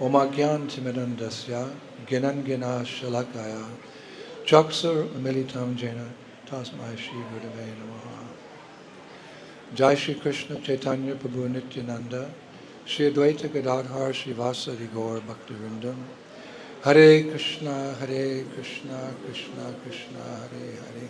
Omagyan Timidandasya Ginan Gina Shalakaya Chaksur Militam Jena Tasmai Shri Gurave Namaha. Jai Shri Krishna Chaitanya Prabhu Nityananda Shri Advaita Gadadhar Shri Vasadi Gaur Bhakti Vrindam Hare Krishna Krishna Krishna Hare Hare.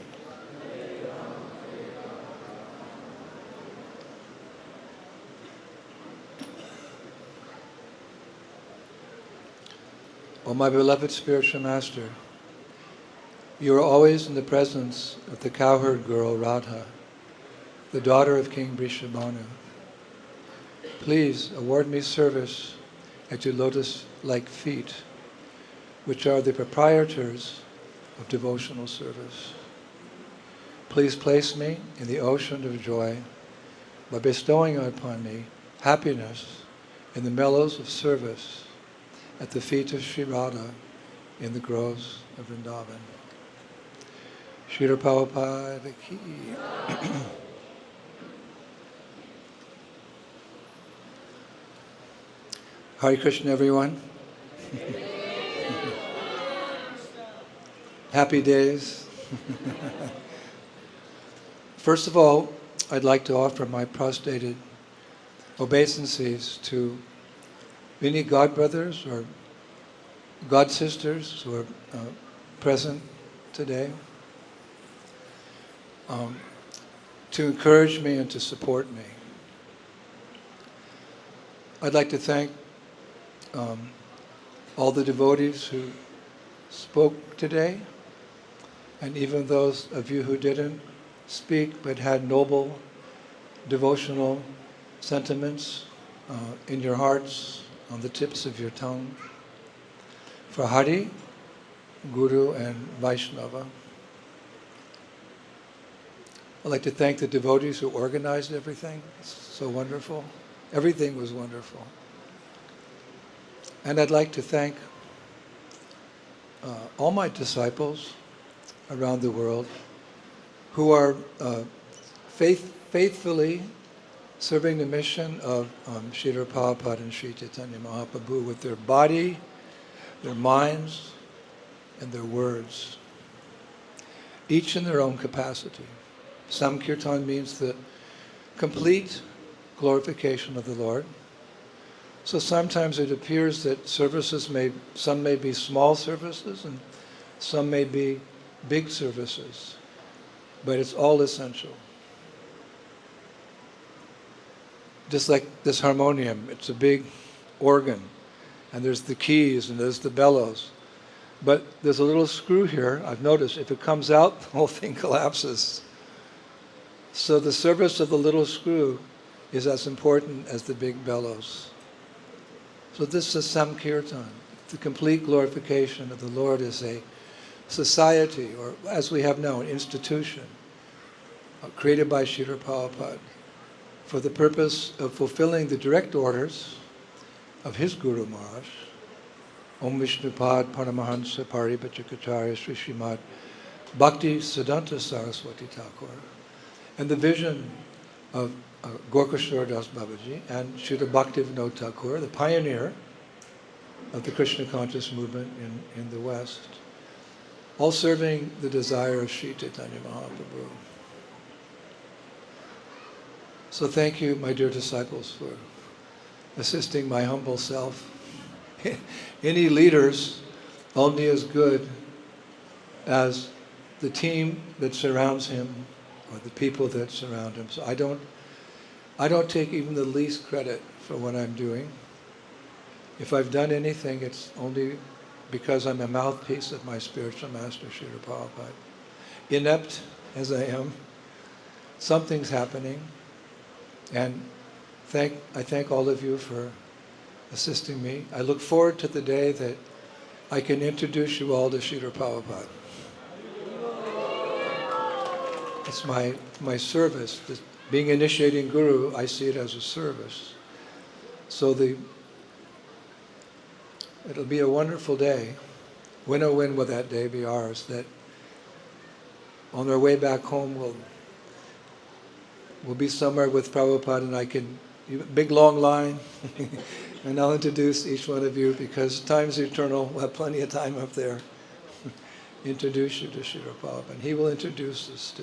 O my beloved spiritual master, you are always in the presence of the cowherd girl Radha, the daughter of King Vrishabhanu. Please award me service at your lotus-like feet, which are the proprietors of devotional service. Please place me in the ocean of joy by bestowing upon me happiness in the mellows of service at the feet of Sri Radha in the groves of Vrindavan. Srila Prabhupada ki. Hare Krishna, everyone. Happy days. First of all, I'd like to offer my prostrated obeisances to any godbrothers or godsisters who are present today, to encourage me and to support me. I'd like to thank all the devotees who spoke today, and even those of you who didn't speak but had noble devotional sentiments in your hearts, on the tips of your tongue, for Hari, Guru, and Vaishnava. I'd like to thank the devotees who organized everything. It's so wonderful. Everything was wonderful. And I'd like to thank all my disciples around the world who are faithfully serving the mission of Srila Prabhupada and Sri Chaitanya Mahaprabhu with their body, their minds, and their words, each in their own capacity. Some kirtan means the complete glorification of the Lord. So sometimes it appears that some may be small services and some may be big services, but it's all essential. Just like this harmonium, it's a big organ, and there's the keys and there's the bellows. But there's a little screw here. I've noticed if it comes out, the whole thing collapses. So the service of the little screw is as important as the big bellows. So this is Samkirtan. The complete glorification of the Lord is a society, or as we have now, an institution created by Srila Prabhupada for the purpose of fulfilling the direct orders of his Guru Maharaj, Om Vishnupad Paramahansa Paripachakacharya Sri Srimad Bhakti Siddhanta Saraswati Thakur, and the vision of Gorkashwar Das Babaji and Srila Bhaktivinoda Thakur, the pioneer of the Krishna conscious movement in the West, all serving the desire of Sri Chaitanya Mahaprabhu. So thank you, my dear disciples, for assisting my humble self. Any leaders only as good as the team that surrounds him or the people that surround him. So I don't take even the least credit for what I'm doing. If I've done anything, it's only because I'm a mouthpiece of my spiritual master, Srila Prabhupada. Inept as I am, something's happening. And I thank all of you for assisting me. I look forward to the day that I can introduce you all to Srila Prabhupada. It's my service. Being initiating guru, I see it as a service. So it'll be a wonderful day. When oh when will that day be ours? That on our way back home we'll be somewhere with Prabhupada and I can, big long line, And I'll introduce each one of you because time's eternal. We'll have plenty of time up there. Introduce you to Sri Prabhupada. And he will introduce us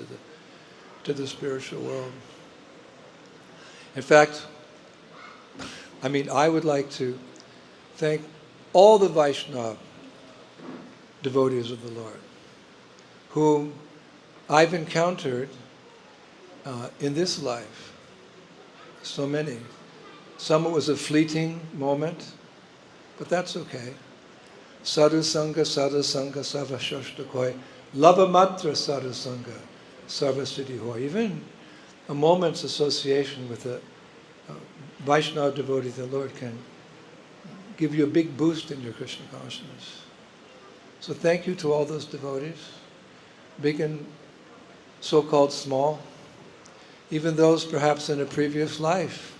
to the spiritual world. In fact, I would like to thank all the Vaishnava devotees of the Lord, whom I've encountered in this life. So many. Some it was a fleeting moment, but that's okay. Sadhu Sangha, Sarva Shashta Koi, Lava Matra Sadhu Sangha, Sarva Siddhi Hoy. Even a moment's association with a Vaishnava devotee of the Lord can give you a big boost in your Krishna consciousness. So thank you to all those devotees, big and so-called small, even those perhaps in a previous life.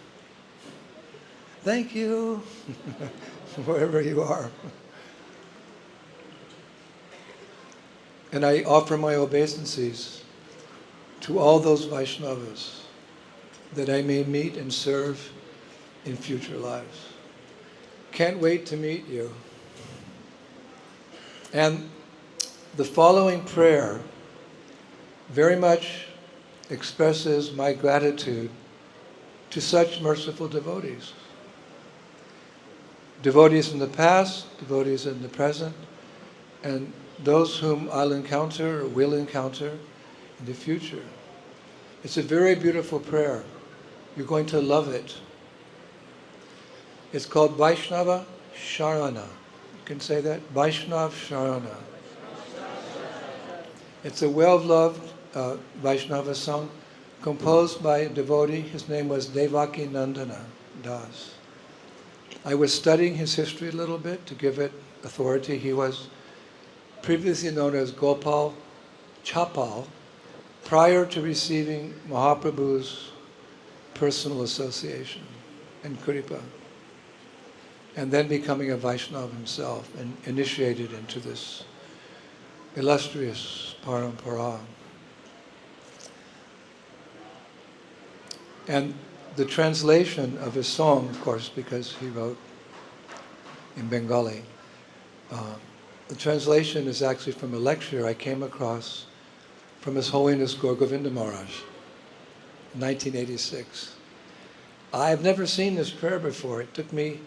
Thank you, wherever you are. And I offer my obeisances to all those Vaishnavas that I may meet and serve in future lives. Can't wait to meet you. And the following prayer very much expresses my gratitude to such merciful devotees. Devotees in the past, devotees in the present, and those whom I'll encounter or will encounter in the future. It's a very beautiful prayer. You're going to love it. It's called Vaishnava Sharana. You can say that? Vaishnava Sharana. It's a well-loved Vaishnava song composed by a devotee. His name was Devaki Nandana Das. I was studying his history a little bit to give it authority. He was previously known as Gopal Chapal prior to receiving Mahaprabhu's personal association and Kripa, and then becoming a Vaishnava himself and initiated into this illustrious parampara. And the translation of his song, of course, because he wrote in Bengali, the translation is actually from a lecture I came across from His Holiness Gaur Govinda Maharaj, 1986. I've never seen this prayer before. It took me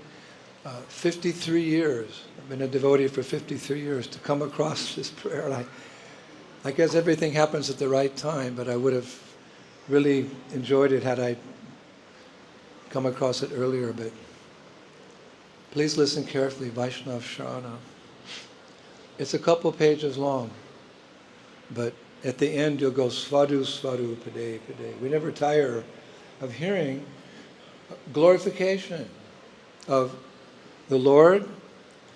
53 years. I've been a devotee for 53 years to come across this prayer. And I guess everything happens at the right time, but I would have really enjoyed it had I come across it earlier. But please listen carefully, Vaishnava Sharana. It's a couple pages long, but at the end you'll go Svadu, Svadu, Pade, Pade. We never tire of hearing glorification of the Lord,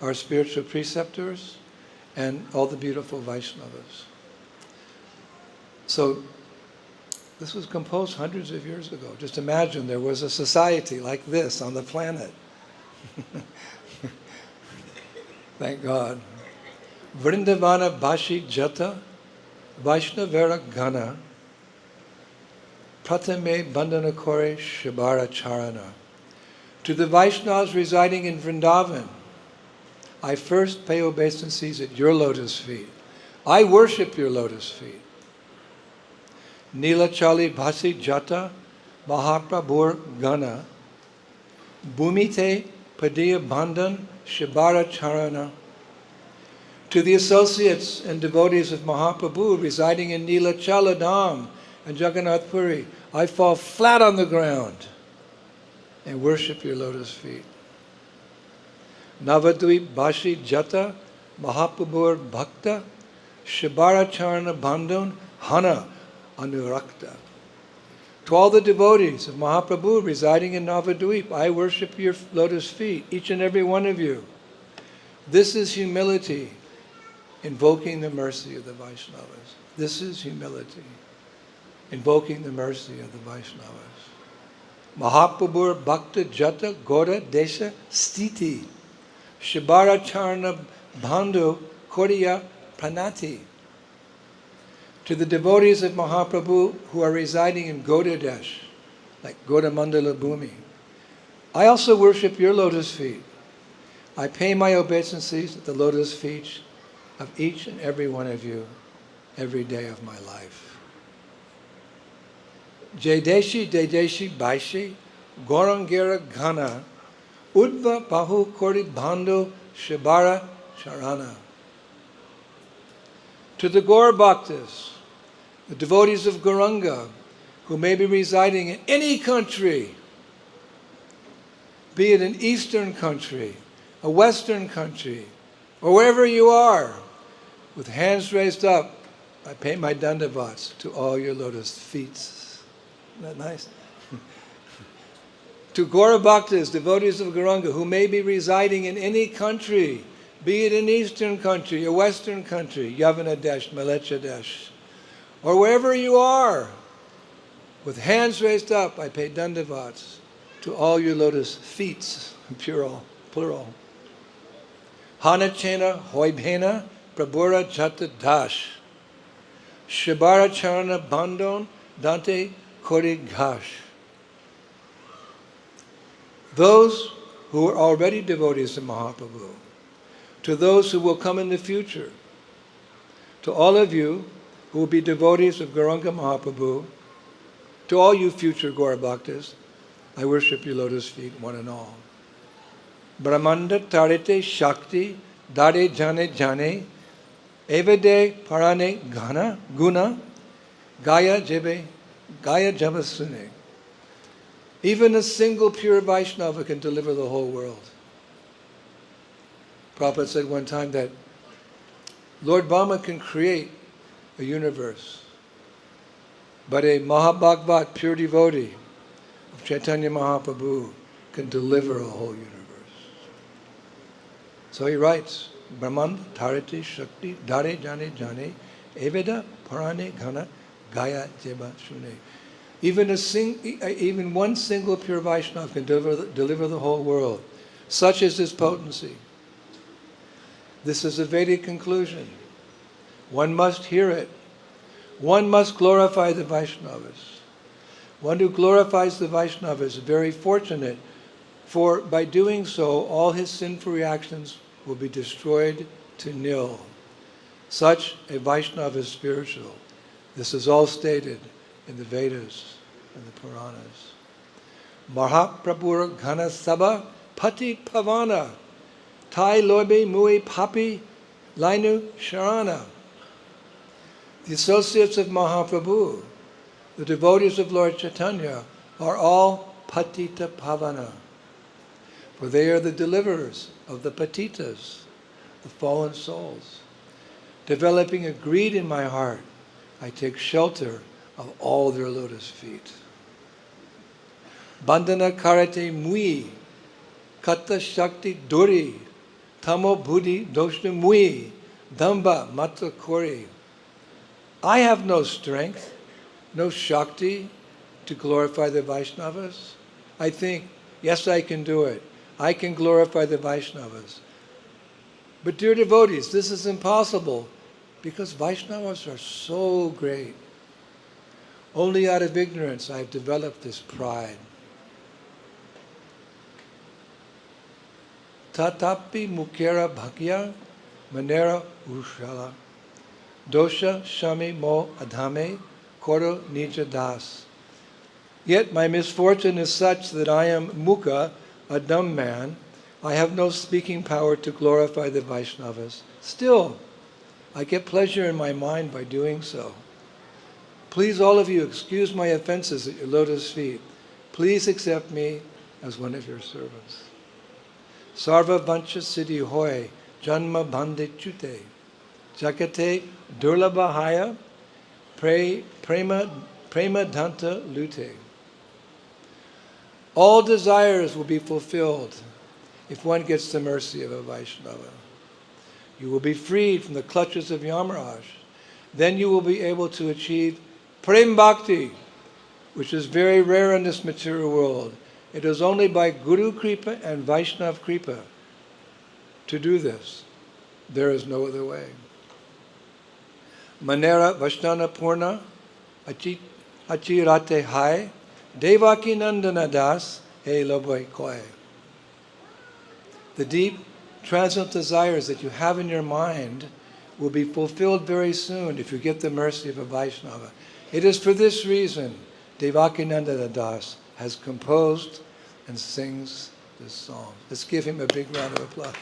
our spiritual preceptors, and all the beautiful Vaishnavas. So this was composed hundreds of years ago. Just imagine there was a society like this on the planet. Thank God. Vrindavana Bhashi Jata Vaishnavera Gana Pratame Bandhana Kore Shibara Charana. To the Vaishnavas residing in Vrindavan, I first pay obeisances at your lotus feet. I worship your lotus feet. Nilachali Bhasi Jata Mahaprabhur Gana Bhumite Padiya Bandhan Shibara Charana. To the associates and devotees of Mahaprabhu residing in Nilachala Dham and Jagannath Puri, I fall flat on the ground and worship your lotus feet. Navadvip Bhashi Jata Mahaprabhur Bhakta Shibara Charana Bandhan Hana Anurakta. To all the devotees of Mahaprabhu residing in Navadvip, I worship your lotus feet, each and every one of you. This is humility, invoking the mercy of the Vaishnavas. This is humility, invoking the mercy of the Vaishnavas. Mahaprabhur Bhakta Jata Gora Desha Stiti Shibara Charana Bandhu Koriya Pranati. To the devotees of Mahaprabhu who are residing in Goda Desh, like Goda Mandala Bhumi, I also worship your lotus feet. I pay my obeisances at the lotus feet of each and every one of you every day of my life. Jaideshi, Dedeshi, Baishi, Gorangera Ghana, Udva Bahu Kori Bando Shibara Charana. To the Gaur Bhaktas, the devotees of Gauranga, who may be residing in any country, be it an eastern country, a western country, or wherever you are, with hands raised up, I pay my dandavats to all your lotus feet. Isn't that nice? To Gaura Bhaktas, devotees of Gauranga, who may be residing in any country, be it an eastern country, a western country, Yavana Desh, Malecha Desh, or wherever you are, with hands raised up, I pay dandavats to all your lotus feet, plural. Hanachena hoibhena prabhura jata dash. Shibara charana bandon dante kori ghash. Those who are already devotees of Mahaprabhu, to those who will come in the future, to all of you who will be devotees of Gauranga Mahaprabhu, to all you future Gaura Bhaktas, I worship your lotus feet, one and all. Brahmanda tarite shakti dare jane jane evade parane guna gaya javasune. Even a single pure Vaishnava can deliver the whole world. Prabhupada said one time that Lord Brahma can create a universe, but a Mahabhagavat, pure devotee of Chaitanya Mahaprabhu, can deliver a whole universe. So he writes, Brahman Tarati Shakti Dare Jane Jane Eveda Parane Ghana Gaya Jeba Shune. Even one single pure Vaishnava can deliver the whole world. Such is his potency. This is a Vedic conclusion. One must hear it. One must glorify the Vaishnavas. One who glorifies the Vaishnavas is very fortunate, for by doing so, all his sinful reactions will be destroyed to nil. Such a Vaishnava is spiritual. This is all stated in the Vedas and the Puranas. Mahaprabhura Ghana Sabha Pati Pavana Tai Lobe Mui Papi Lainu Sharana. The associates of Mahaprabhu, the devotees of Lord Chaitanya, are all Patita Pavana, for they are the deliverers of the patitas, the fallen souls. Developing a greed in my heart, I take shelter of all their lotus feet. Bandhana karate mui, kata shakti duri, tamo buddhi doshna mui, damba mata kori. I have no strength, no shakti to glorify the Vaishnavas. I think, yes, I can do it. I can glorify the Vaishnavas. But dear devotees, this is impossible because Vaishnavas are so great. Only out of ignorance I've developed this pride. Tatapi mukera bhakya manera ushala. Dosha shami mo adhame koro nija das. Yet my misfortune is such that I am mukha, a dumb man. I have no speaking power to glorify the Vaishnavas. Still, I get pleasure in my mind by doing so. Please, all of you, excuse my offenses at your lotus feet. Please accept me as one of your servants. Sarva vancha siddhi hoy, janma bandhe chute, jakate durlabhaya, prema danta lute. All desires will be fulfilled if one gets the mercy of a Vaishnava. You will be freed from the clutches of Yamaraj. Then you will be able to achieve Prem Bhakti, which is very rare in this material world. It is only by Guru Kripa and Vaishnav Kripa to do this. There is no other way. Manera Vaishnava Purna Achirate Hai Devaki Nandana Das He Loboi Koi. The deep transient desires that you have in your mind will be fulfilled very soon if you get the mercy of a Vaishnava. It is for this reason Devakinanda Das has composed and sings this song. Let's give him a big round of applause.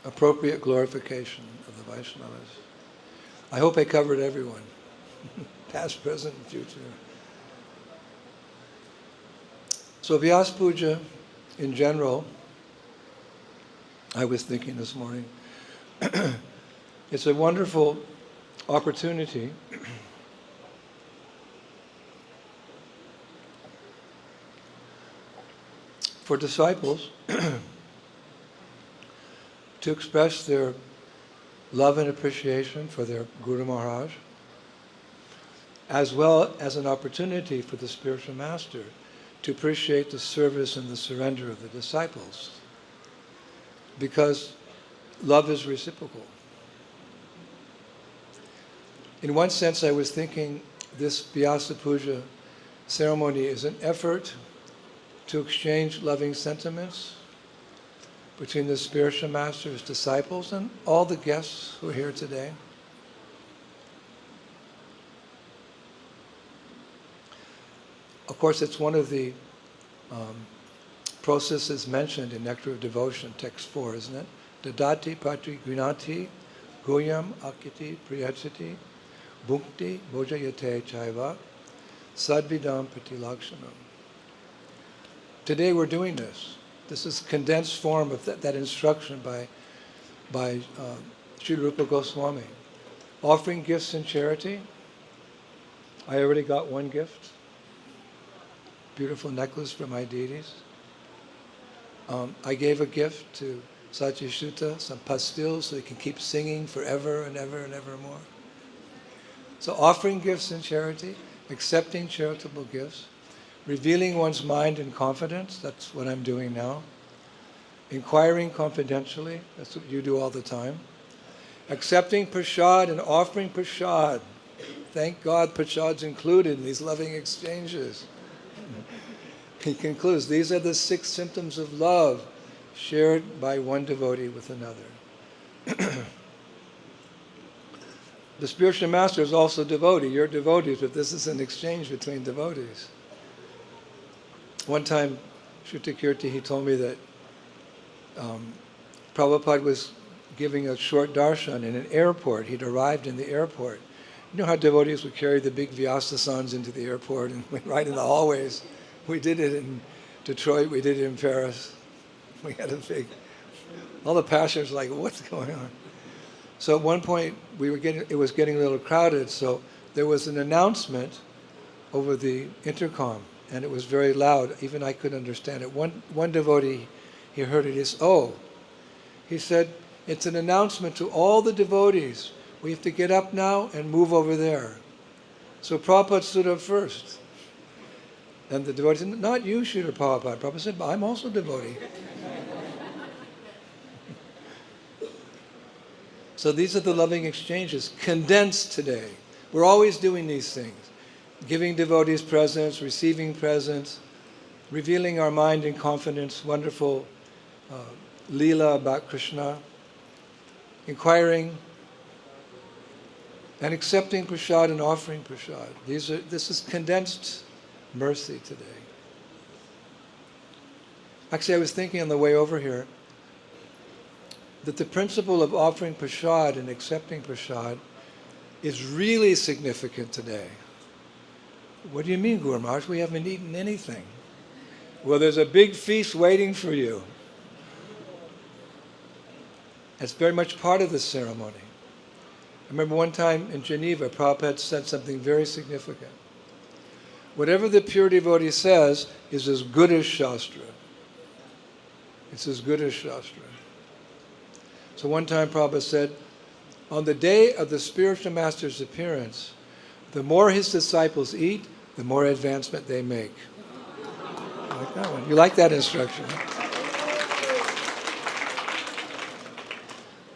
Appropriate glorification of the Vaishnavas. I hope I covered everyone, past, present, and future. So Vyasa Puja, in general, I was thinking this morning, it's a wonderful opportunity for disciples to express their love and appreciation for their Guru Maharaj, as well as an opportunity for the spiritual master to appreciate the service and the surrender of the disciples. Because love is reciprocal. In one sense, I was thinking this Vyasa Puja ceremony is an effort to exchange loving sentiments between the spiritual master's disciples and all the guests who are here today. Of course, it's one of the processes mentioned in Nectar of Devotion, text 4, isn't it? Dadati patri grinati goyam akiti priyachati bhukti bojayate chaiva sadvidam pratilakshanam. Today we're doing this. This is condensed form of that instruction by Sri Rupa Goswami. Offering gifts in charity. I already got one gift. Beautiful necklace for my deities. I gave a gift to Satyashuta, some pastilles so he can keep singing forever and ever and ever more. So offering gifts in charity, accepting charitable gifts, revealing one's mind in confidence, that's what I'm doing now. Inquiring confidentially, that's what you do all the time. Accepting prasad and offering prasad. Thank God prasad's included in these loving exchanges. He concludes, these are the 6 symptoms of love shared by one devotee with another. The spiritual master is also devotee. You're devotees, but this is an exchange between devotees. One time, Shrutakirti, he told me that Prabhupada was giving a short darshan in an airport. He'd arrived in the airport. You know how devotees would carry the big Vyasasans into the airport and right in the hallways? We did it in Detroit, we did it in Paris. We had a big, all the pastors were like, what's going on? So at one point, it was getting a little crowded, so there was an announcement over the intercom, and it was very loud. Even I couldn't understand it. One devotee, he heard it, he said, it's an announcement to all the devotees. We have to get up now and move over there. So Prabhupada stood up first. And the devotee said, not you, Srila Prabhupada. Prabhupada said, I'm also a devotee. So these are the loving exchanges, condensed today. We're always doing these things. Giving devotees presents, receiving presents, revealing our mind in confidence, wonderful Leela about Krishna, inquiring, and accepting prasad and offering prasad. This is condensed mercy today. Actually, I was thinking on the way over here that the principle of offering prasad and accepting prasad is really significant today. What do you mean, Guru Maharaj? We haven't eaten anything. Well, there's a big feast waiting for you. It's very much part of the ceremony. I remember one time in Geneva, Prabhupada said something very significant. Whatever the pure devotee says is as good as Shastra. It's as good as Shastra. So one time Prabhupada said, on the day of the spiritual master's appearance, the more his disciples eat, the more advancement they make. You like that one? You like that instruction?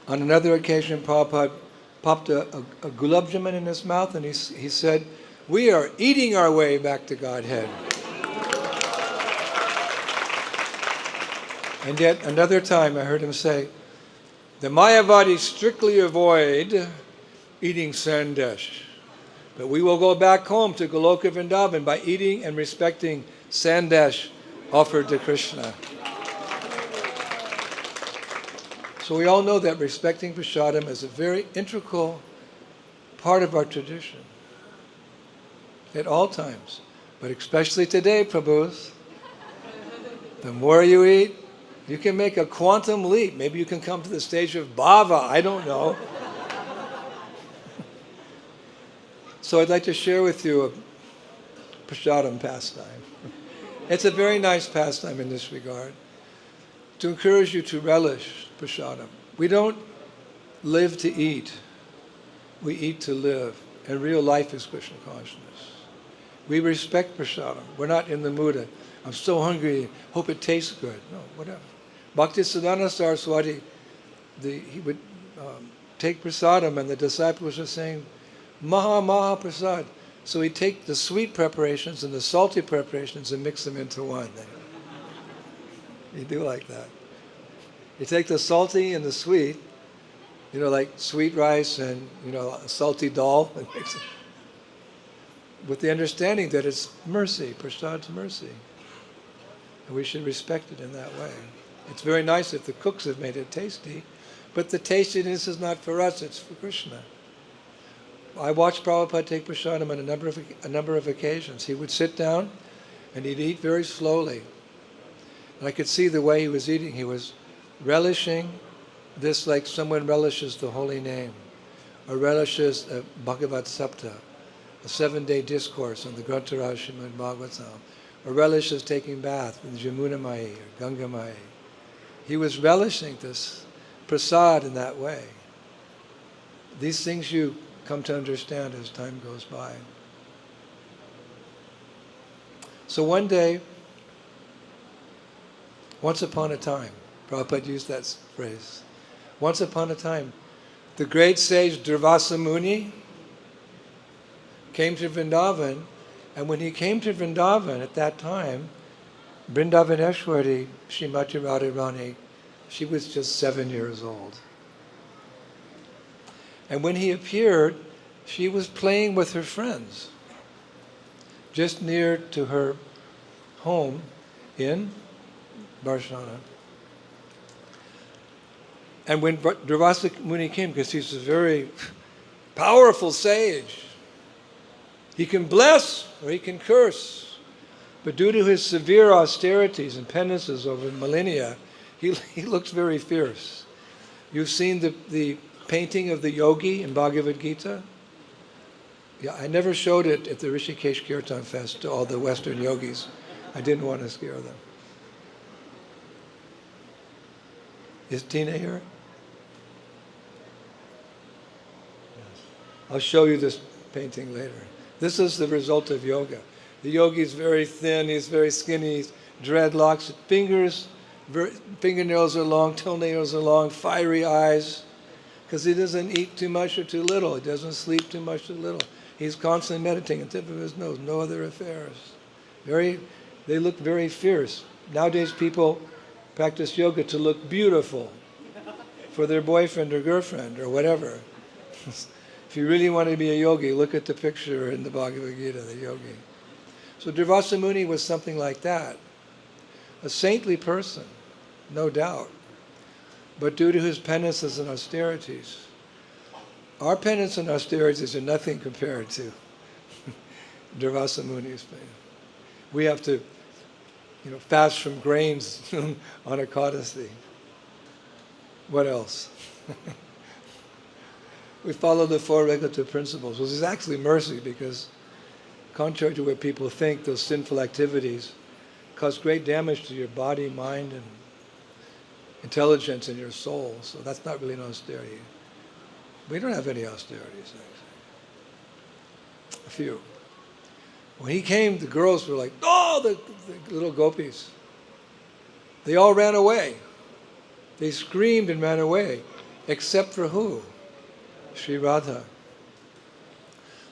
On another occasion, Prabhupada popped a gulab jamun in his mouth, and he said, "We are eating our way back to Godhead." And yet another time I heard him say, "The Mayavadis strictly avoid eating sandesh, but we will go back home to Goloka Vrindavan by eating and respecting sandesh offered to Krishna." So we all know that respecting prasadam is a very integral part of our tradition at all times, but especially today, Prabhus. The more you eat, you can make a quantum leap. Maybe you can come to the stage of bhava, I don't know. So I'd like to share with you a prasadam pastime. It's a very nice pastime in this regard, to encourage you to relish prasadam. We don't live to eat, we eat to live. And real life is Krishna consciousness. We respect prasadam. We're not in the mood of, I'm so hungry, hope it tastes good. No, whatever. Bhaktisiddhanta Saraswati, he would take prasadam, and the disciples were saying, Maha Maha Prasad. So he'd take the sweet preparations and the salty preparations and mix them into one. He'd do like that. You take the salty and the sweet, like sweet rice and, a salty dal, and mix it, with the understanding that it's mercy, prasad's mercy. And we should respect it in that way. It's very nice if the cooks have made it tasty, but the tastiness is not for us, it's for Krishna. I watched Prabhupada take prasadam on a number of occasions. He would sit down and he'd eat very slowly. And I could see the way he was eating. He was relishing this like someone relishes the holy name, or relishes a Bhagavad Sapta, a 7-day discourse on the Grantaraj Srimad Bhagavatam, or relishes taking bath in Jamuna Mai or Ganga Mai. He was relishing this prasad in that way. These things you come to understand as time goes by. So one day, once upon a time, Prabhupada used that phrase, once upon a time, the great sage Durvasa Muni came to Vrindavan, and when he came to Vrindavan at that time, Vrindavaneshwari, Srimati Radharani, she was just 7 years old. And when he appeared, she was playing with her friends, just near to her home in Barshana. And when Durvasa Muni came, because he's a very powerful sage, he can bless or he can curse. But due to his severe austerities and penances over millennia, he looks very fierce. You've seen the painting of the yogi in Bhagavad Gita? Yeah, I never showed it at the Rishikesh Kirtan Fest to all the Western yogis. I didn't want to scare them. Is Tina here? Yes. I'll show you this painting later. This is the result of yoga. The yogi is very thin, he's very skinny, he's dreadlocks, fingernails are long, toenails are long, fiery eyes, because he doesn't eat too much or too little. He doesn't sleep too much or too little. He's constantly meditating on the tip of his nose, no other affairs. They look very fierce. Nowadays people practice yoga to look beautiful for their boyfriend or girlfriend or whatever. If you really want to be a yogi, look at the picture in the Bhagavad Gita, the yogi. So Durvasa Muni was something like that. A saintly person, no doubt. But due to his penances and austerities, our penance and austerities are nothing compared to Durvasa Muni's pain. We have to, fast from grains on Ekadasi. What else? We follow the 4 regulative principles, which is actually mercy, because contrary to what people think, those sinful activities cause great damage to your body, mind, and intelligence in your soul. So that's not really an austerity. We don't have any austerities, actually. A few. When he came, the girls were like, oh, the little gopis. They all ran away. They screamed and ran away, except for who? Sri Radha.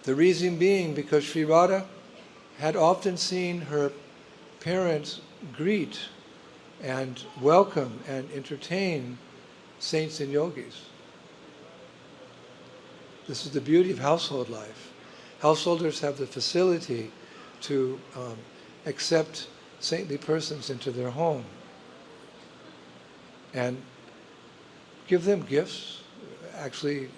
The reason being because Sri Radha had often seen her parents greet and welcome and entertain saints and yogis. This is the beauty of household life. Householders have the facility to accept saintly persons into their home and give them gifts. Actually,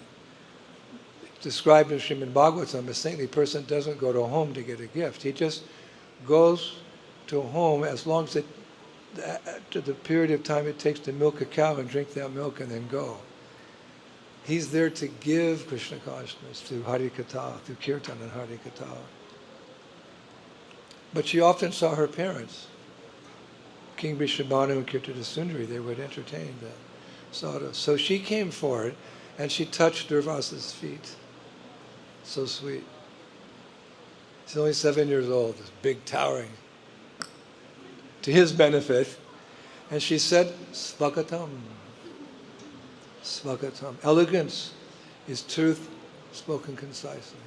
described in Srimad Bhagavatam, a saintly person doesn't go to a home to get a gift. He just goes to a home as long as to the period of time it takes to milk a cow and drink that milk and then go. He's there to give Krishna consciousness through Hari Katha, through Kirtan and Hari Katha. But she often saw her parents, King Vrishabhanu and Kirtana Sundari, they would entertain the sadhus. So she came forward and she touched Durvasa's feet. So sweet. He's only 7 years old, this big towering, to his benefit. And she said, Svagatam. Svagatam. Elegance is truth spoken concisely.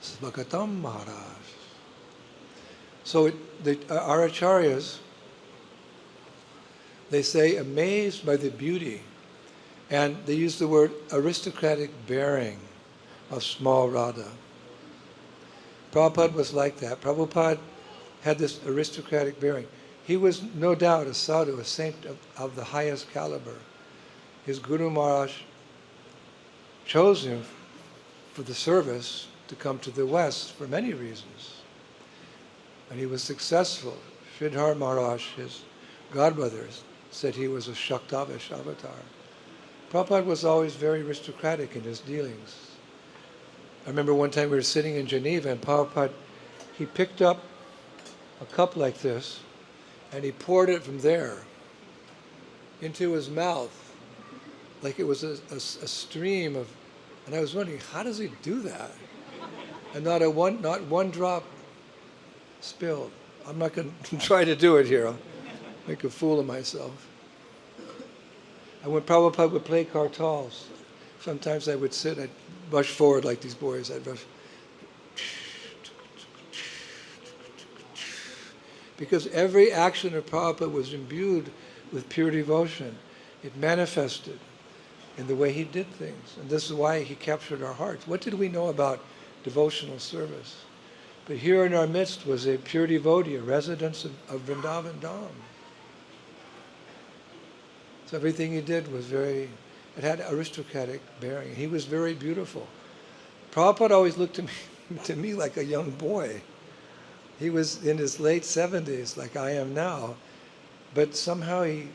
Svagatam Maharaj. So our acharyas, they say amazed by the beauty, and they use the word aristocratic bearing of small Radha. Prabhupada was like that. Prabhupada had this aristocratic bearing. He was no doubt a sadhu, a saint of the highest caliber. His Guru Maharaj chose him for the service to come to the West for many reasons. And he was successful. Sridhar Maharaj, his godbrother, said he was a Shaktavish avatar. Prabhupada was always very aristocratic in his dealings. I remember one time we were sitting in Geneva and Prabhupada, he picked up a cup like this and he poured it from there into his mouth like it was a stream of, and I was wondering, how does he do that? And not one drop spilled. I'm not going to try to do it here. I'll make a fool of myself. And when Prabhupada would play kartals, sometimes I would sit, I'd rush forward like these boys, I'd rush. Because every action of Prabhupada was imbued with pure devotion. It manifested in the way he did things. And this is why he captured our hearts. What did we know about devotional service? But here in our midst was a pure devotee, a resident of Vrindavan Dham. So everything he did was it had aristocratic bearing. He was very beautiful. Prabhupada always looked to me like a young boy. He was in his late 70s, like I am now, but somehow I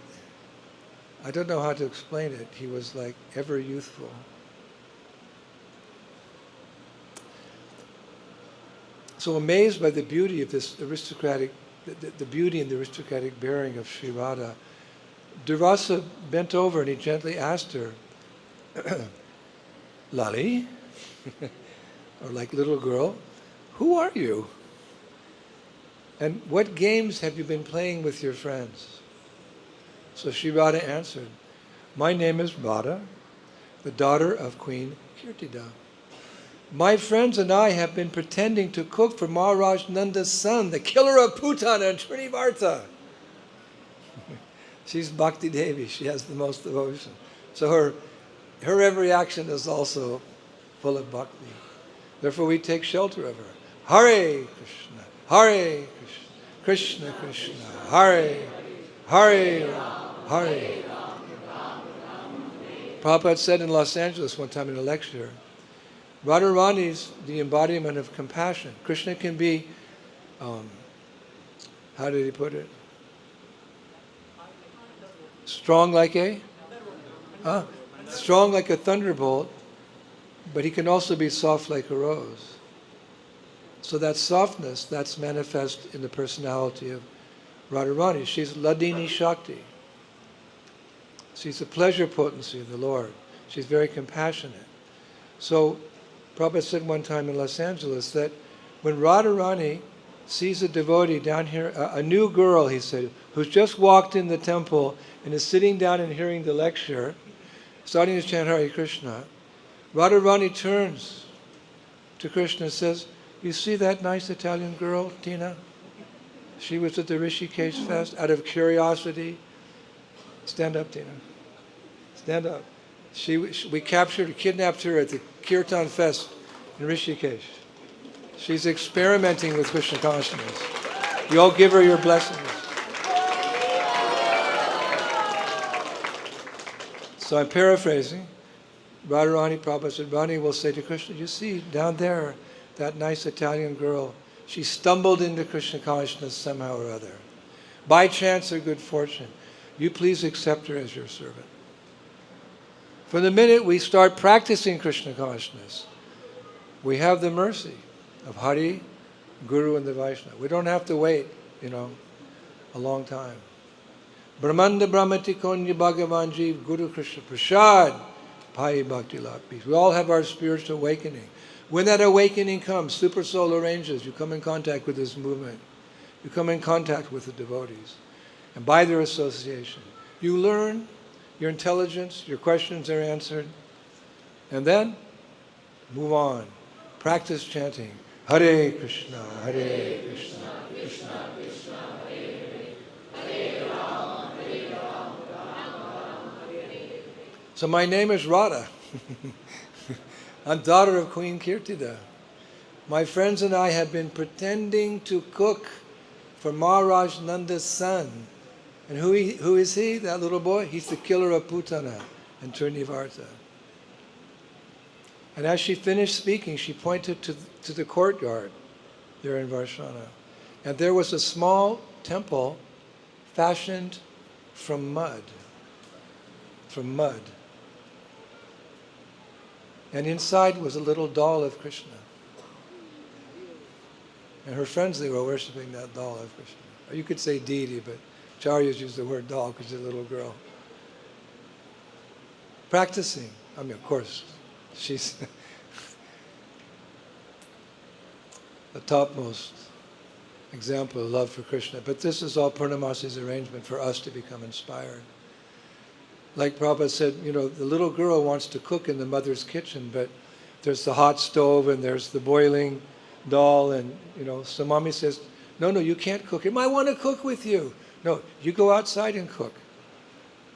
don't know how to explain it, he was like ever youthful. So amazed by the beauty of this aristocratic, the beauty and the aristocratic bearing of Sri Radha, Durvasa bent over and he gently asked her, Lali, or like little girl, who are you? And what games have you been playing with your friends? So Sri Radha answered, my name is Radha, the daughter of Queen Kirtida. My friends and I have been pretending to cook for Maharaj Nanda's son, the killer of Putana and Trinivarta. She's Bhakti Devi, she has the most devotion. So her every action is also full of bhakti. Therefore we take shelter of her. Hare Krishna, Hare Krishna, Krishna Krishna, Hare Hare Hare. Prabhupada said in Los Angeles one time in a lecture, Radharani is the embodiment of compassion. Krishna can be, how did he put it? Strong like a thunderbolt, but he can also be soft like a rose. So that softness, that's manifest in the personality of Radharani. She's Ladini Shakti. She's the pleasure potency of the Lord. She's very compassionate. So Prabhupada said one time in Los Angeles that when Radharani sees a devotee down here, a new girl, he said, who's just walked in the temple and is sitting down and hearing the lecture, starting to chant Hare Krishna, Radharani turns to Krishna and says, you see that nice Italian girl, Tina? She was at the Rishikesh fest out of curiosity. Stand up, Tina. Stand up. We kidnapped her at the Kirtan fest in Rishikesh. She's experimenting with Krishna consciousness. You all give her your blessings. So I'm paraphrasing. Radharani, Prabhupada said, Rani will say to Krishna, you see, down there, that nice Italian girl, she stumbled into Krishna consciousness somehow or other. By chance or good fortune. You please accept her as your servant. From the minute we start practicing Krishna consciousness, we have the mercy of Hari, Guru, and the Vaishnava. We don't have to wait, a long time. Brahmanda Brahmati Konya Bhagavan Jeev Guru Krishna Prasad Pai Bhakti Lap Peace. We all have our spiritual awakening. When that awakening comes, Super Soul arranges, you come in contact with this movement. You come in contact with the devotees. And by their association, you learn, your intelligence, your questions are answered. And then, move on. Practice chanting. Hare Krishna, Hare Krishna, Krishna Krishna, Hare Hare, Hare Rama, Hare Rama, Rama Rama, Hare Hare. So my name is Radha. I'm daughter of Queen Kirtida. My friends and I had been pretending to cook for Maharaj Nanda's son. And who is he, that little boy? He's the killer of Putana and Trinivarta. And as she finished speaking, she pointed to the courtyard there in Varshana. And there was a small temple fashioned from mud. From mud. And inside was a little doll of Krishna. And her friends, they were worshipping that doll of Krishna. Or you could say deity, but Acharyas use the word doll because she's a little girl. Practicing. I mean, of course, she's the topmost example of love for Krishna. But this is all Purnamasi's arrangement for us to become inspired. Like Prabhupada said, the little girl wants to cook in the mother's kitchen, but there's the hot stove and there's the boiling doll, and so mommy says, no, you can't cook. I want to cook with you. No, you go outside and cook.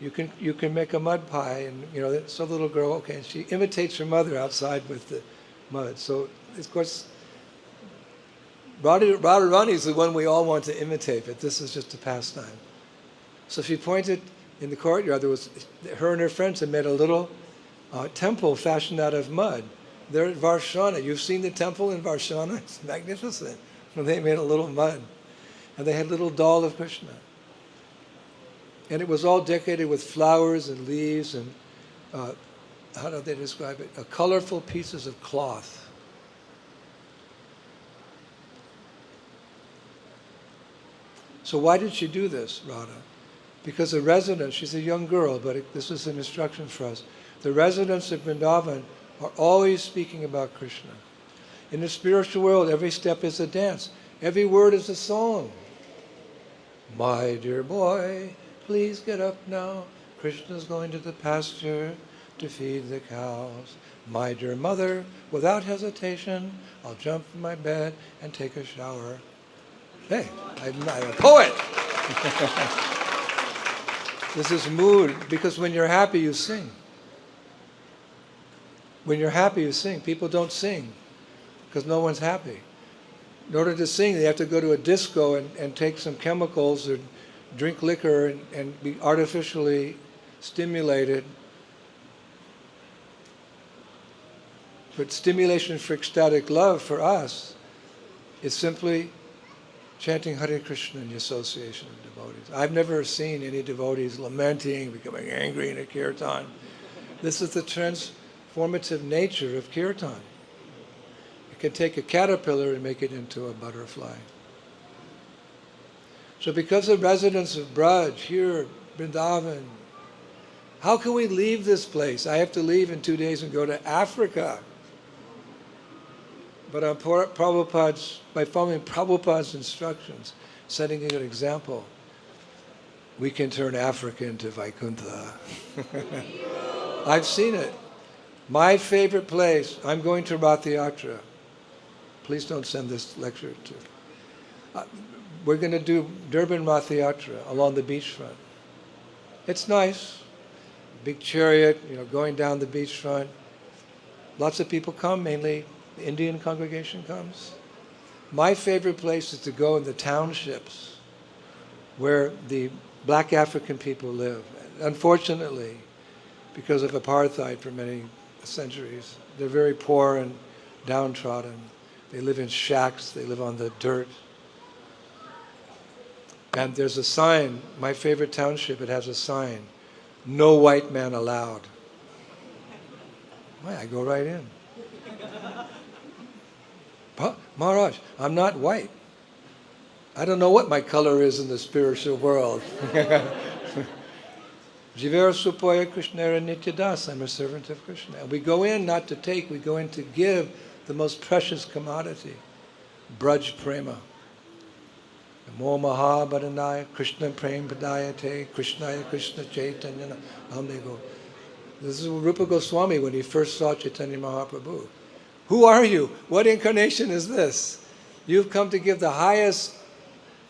You can make a mud pie, and so the little girl, okay, and she imitates her mother outside with the mud. So of course, Radharani is the one we all want to imitate, but this is just a pastime. So she pointed in the courtyard. There was her and her friends had made a little temple fashioned out of mud. They're at Varshana. You've seen the temple in Varshana? It's magnificent. And they made a little mud. And they had a little doll of Krishna. And it was all decorated with flowers and leaves and, how do they describe it? Colorful pieces of cloth. So why did she do this, Radha? Because the residents, she's a young girl, but this is an instruction for us. The residents of Vrindavan are always speaking about Krishna. In the spiritual world, every step is a dance. Every word is a song. My dear boy, please get up now. Krishna's going to the pasture to feed the cows. My dear mother, without hesitation, I'll jump from my bed and take a shower. Hey, I'm a poet. This is mood, because when you're happy, you sing. When you're happy, you sing. People don't sing because no one's happy. In order to sing, they have to go to a disco and take some chemicals or drink liquor and be artificially stimulated. But stimulation for ecstatic love for us is simply chanting Hare Krishna in the association of devotees. I've never seen any devotees lamenting, becoming angry in a kirtan. This is the transformative nature of kirtan. It can take a caterpillar and make it into a butterfly. So because the residents of Braj, here, Vrindavan, how can we leave this place? I have to leave in 2 days and go to Africa. But by following Prabhupada's instructions, setting a good example, we can turn Africa into Vaikuntha. I've seen it. My favorite place, I'm going to Rath Yatra. Please don't send this lecture to... we're going to do Durban Rath Yatra along the beachfront. It's nice. Big chariot, going down the beachfront. Lots of people come, mainly the Indian congregation comes. My favorite place is to go in the townships where the black African people live. Unfortunately, because of apartheid for many centuries, they're very poor and downtrodden. They live in shacks, they live on the dirt. And there's a sign, my favorite township, it has a sign, no white man allowed. Why, I go right in. Maharaj, I'm not white. I don't know what my color is in the spiritual world. Jivera Supoya Krishnera Nityadas, I'm a servant of Krishna. And we go in not to take, we go in to give the most precious commodity, Braj Prema. Namo Mahabharanaya Krishna Prem Padayate Krishnaya Krishna Chaitanya Namdego. This is Rupa Goswami when he first saw Chaitanya Mahaprabhu. Who are you? What incarnation is this? You've come to give the highest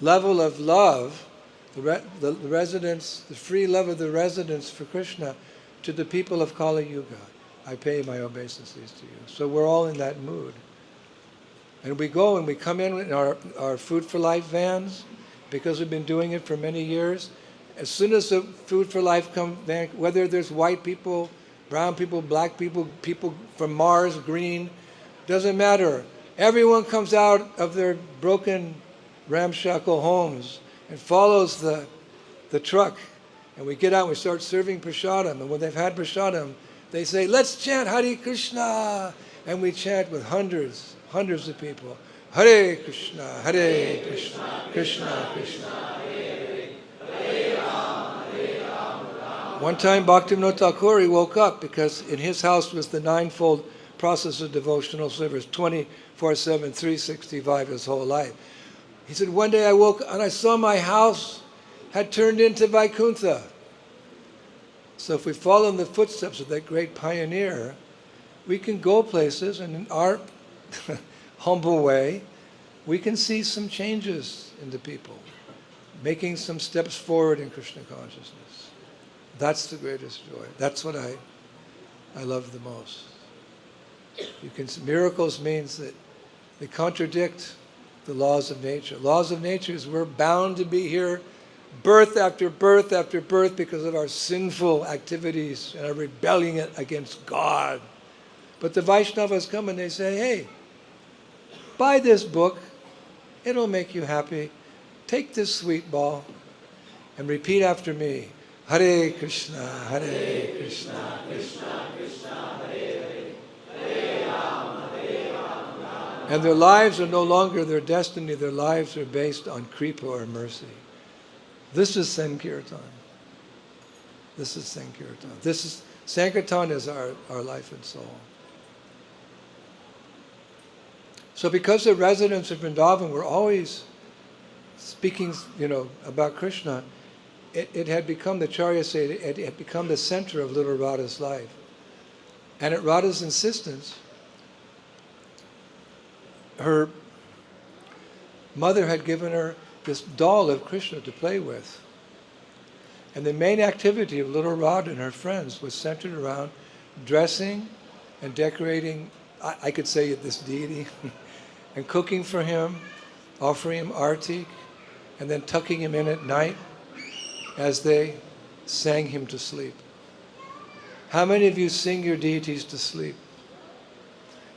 level of love, the residence, the free love of the residence for Krishna to the people of Kali Yuga. I pay my obeisances to you. So we're all in that mood. And we go and we come in our Food for Life vans, because we've been doing it for many years. As soon as the Food for Life van, whether there's white people, brown people, black people, people from Mars, green, doesn't matter. Everyone comes out of their broken, ramshackle homes and follows the truck. And we get out and we start serving prasadam. And when they've had prasadam, they say, let's chant Hare Krishna. And we chant with hundreds of people. Hare Krishna, Krishna Krishna, Hare Ram, Ram. One time Bhaktivinoda Thakur, he woke up because in his house was the ninefold process of devotional service, 24/7, 365 his whole life. He said, one day I woke and I saw my house had turned into Vaikuntha. So if we follow in the footsteps of that great pioneer, we can go places, and in our humble way, we can see some changes in the people, making some steps forward in Krishna consciousness. That's the greatest joy. That's what I love the most. Miracles means that they contradict the laws of nature. Laws of nature is we're bound to be here birth after birth after birth because of our sinful activities and our rebelling against God. But the Vaishnavas come and they say, hey, buy this book. It'll make you happy. Take this sweet ball and repeat after me. Hare Krishna, Hare Krishna, Krishna Krishna, Hare Hare, Hare Rama, Hare Rama. And their lives are no longer their destiny. Their lives are based on kripa or mercy. This is Sankirtan. This is Sankirtan. Sankirtan is our life and soul. So because the residents of Vrindavan were always speaking, about Krishna, it had become, the Charya say, it had become the center of little Radha's life. And at Radha's insistence, her mother had given her this doll of Krishna to play with. And the main activity of little Radha and her friends was centered around dressing and decorating, I could say, this deity, and cooking for him, offering him arti, and then tucking him in at night as they sang him to sleep. How many of you sing your deities to sleep?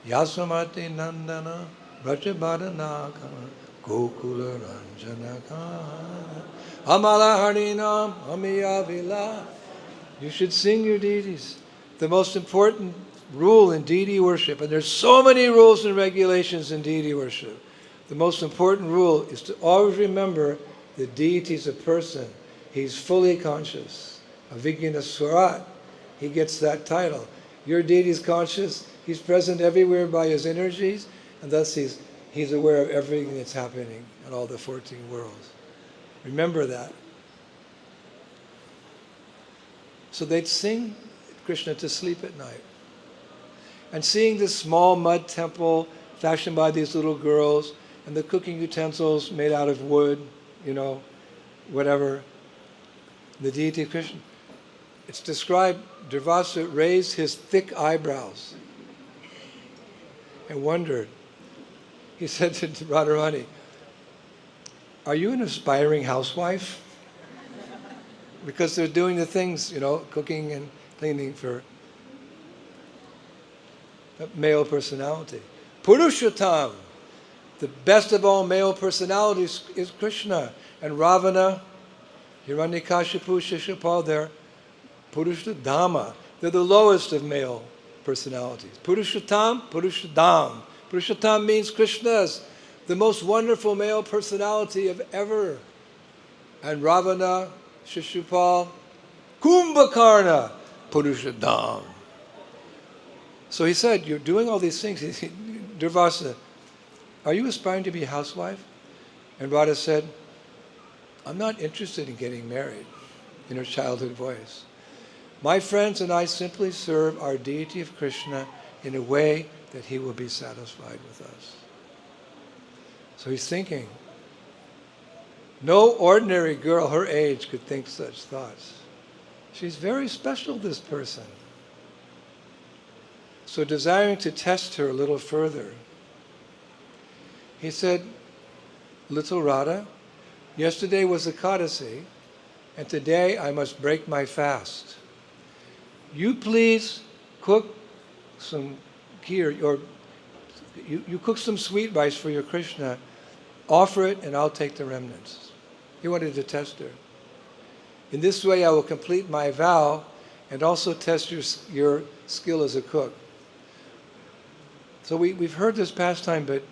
Yasomati Nandana Brajabhadanaka Gokula Ranjanaka Amala Harinam Amiyavila. You should sing your deities. The most important rule in deity worship, and there's so many rules and regulations in deity worship. The most important rule is to always remember the deity is a person. He's fully conscious. Avijnana Swarat, he gets that title. Your deity is conscious. He's present everywhere by his energies, and thus he's aware of everything that's happening in all the 14 worlds. Remember that. So they'd sing Krishna to sleep at night. And seeing this small mud temple fashioned by these little girls, and the cooking utensils made out of wood, whatever, the deity of Krishna. It's described, Durvasa raised his thick eyebrows and wondered. He said to Radharani, "Are you an aspiring housewife?" Because they're doing the things, cooking and cleaning for a male personality. Purushottam, the best of all male personalities is Krishna. And Ravana, Hiranyakashipu, Shishupal, they're Purushottama. They're the lowest of male personalities. Purushottam, Purushottam. Purushottam means Krishna's the most wonderful male personality of ever. And Ravana, Shishupal, Kumbhakarna, Purushottam. So he said, "You're doing all these things." Durvasa, "Are you aspiring to be a housewife?" And Radha said, "I'm not interested in getting married," in her childhood voice. "My friends and I simply serve our deity of Krishna in a way that he will be satisfied with us." So he's thinking, no ordinary girl her age could think such thoughts. She's very special, this person. So desiring to test her a little further, he said, "Little Radha, yesterday was Ekadasi, and today I must break my fast. You please cook some kheer, or you cook some sweet rice for your Krishna, offer it and I'll take the remnants." He wanted to test her. "In this way I will complete my vow and also test your skill as a cook." So we've heard this pastime, but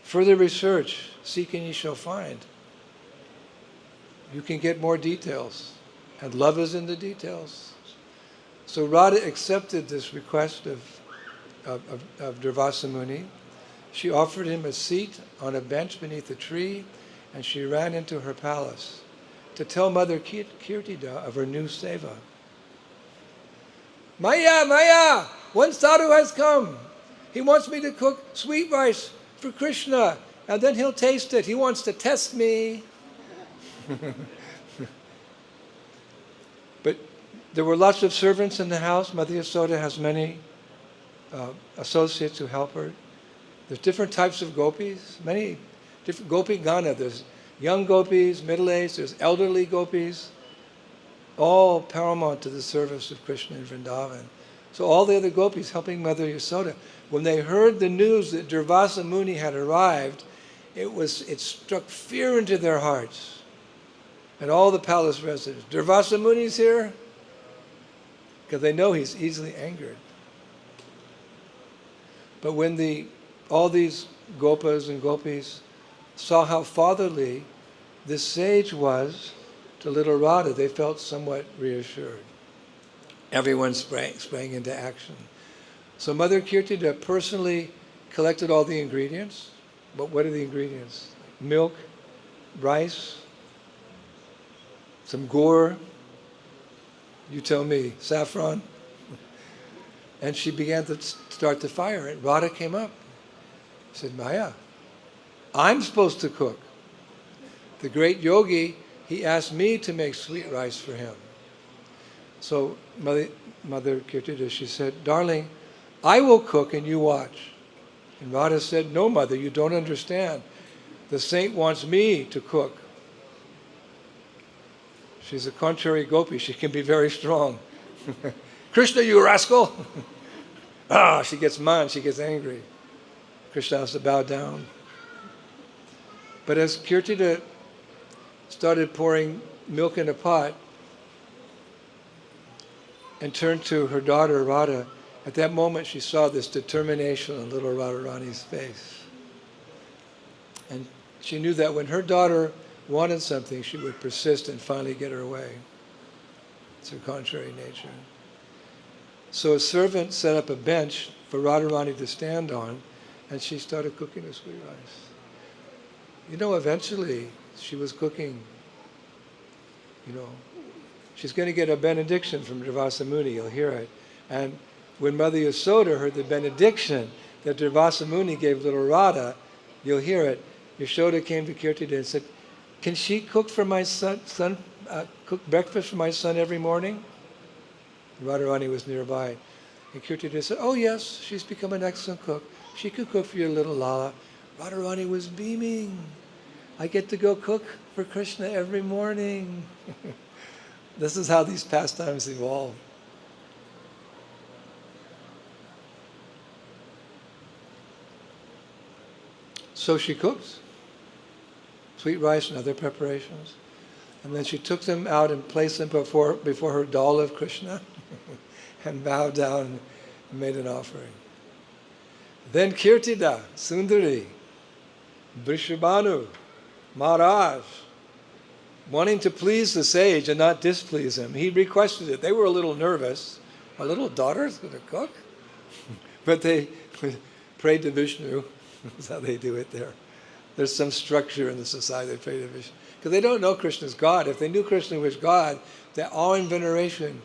further research, seek and ye shall find. You can get more details, and love is in the details. So Radha accepted this request of Durvasa Muni. She offered him a seat on a bench beneath a tree, and she ran into her palace to tell Mother Kirtida of her new seva. "Maya, Maya, one sadhu has come. He wants me to cook sweet rice for Krishna, and then he'll taste it. He wants to test me." But there were lots of servants in the house. Mother Yasoda has many associates who help her. There's different types of gopis, many different gopi gana. There's young gopis, middle-aged, there's elderly gopis, all paramount to the service of Krishna in Vrindavan. So all the other gopis helping Mother Yasoda. When they heard the news that Durvasa Muni had arrived, it struck fear into their hearts. And all the palace residents, "Durvasa Muni's here?" Because they know he's easily angered. But when all these gopas and gopis saw how fatherly this sage was to little Radha, they felt somewhat reassured. Everyone sprang into action. So Mother Kirtida personally collected all the ingredients. But what are the ingredients? Milk, rice, some gur, you tell me, saffron. And she began to start the fire. And Radha came up. Said, "Maya, I'm supposed to cook. The great yogi, he asked me to make sweet rice for him." So Mother Kirtida, she said, "Darling, I will cook and you watch." And Radha said, "No, Mother, you don't understand. The saint wants me to cook." She's a contrary gopi. She can be very strong. "Krishna, you rascal!" She gets mad. She gets angry. Krishna has to bow down. But as Kirtida started pouring milk in a pot and turned to her daughter Radha, at that moment she saw this determination on little Radharani's face. And she knew that when her daughter wanted something, she would persist and finally get her way. It's her contrary nature. So a servant set up a bench for Radharani to stand on, and she started cooking the sweet rice. Eventually she was cooking, she's going to get a benediction from Durvasa Muni, you'll hear it. And when Mother Yasoda heard the benediction that Durvasa Muni gave little Radha, you'll hear it. Yashoda came to Kirtida and said, "Can she cook for my son cook breakfast for my son every morning?" Radharani was nearby. And Kirtida said, "Oh yes, she's become an excellent cook. She could cook for your little Lala." Radharani was beaming. "I get to go cook for Krishna every morning." This is how these pastimes evolve. So she cooked sweet rice and other preparations. And then she took them out and placed them before her doll of Krishna and bowed down and made an offering. Then Kirtida, Sundari, Vrishabhanu, Maharaj, wanting to please the sage and not displease him, he requested it. They were a little nervous. My little daughter's going to cook? But they prayed to Vishnu. That's how they do it there. There's some structure in the society they pray to Vishnu. Because they don't know Krishna's God. If they knew Krishna was God, that awe and veneration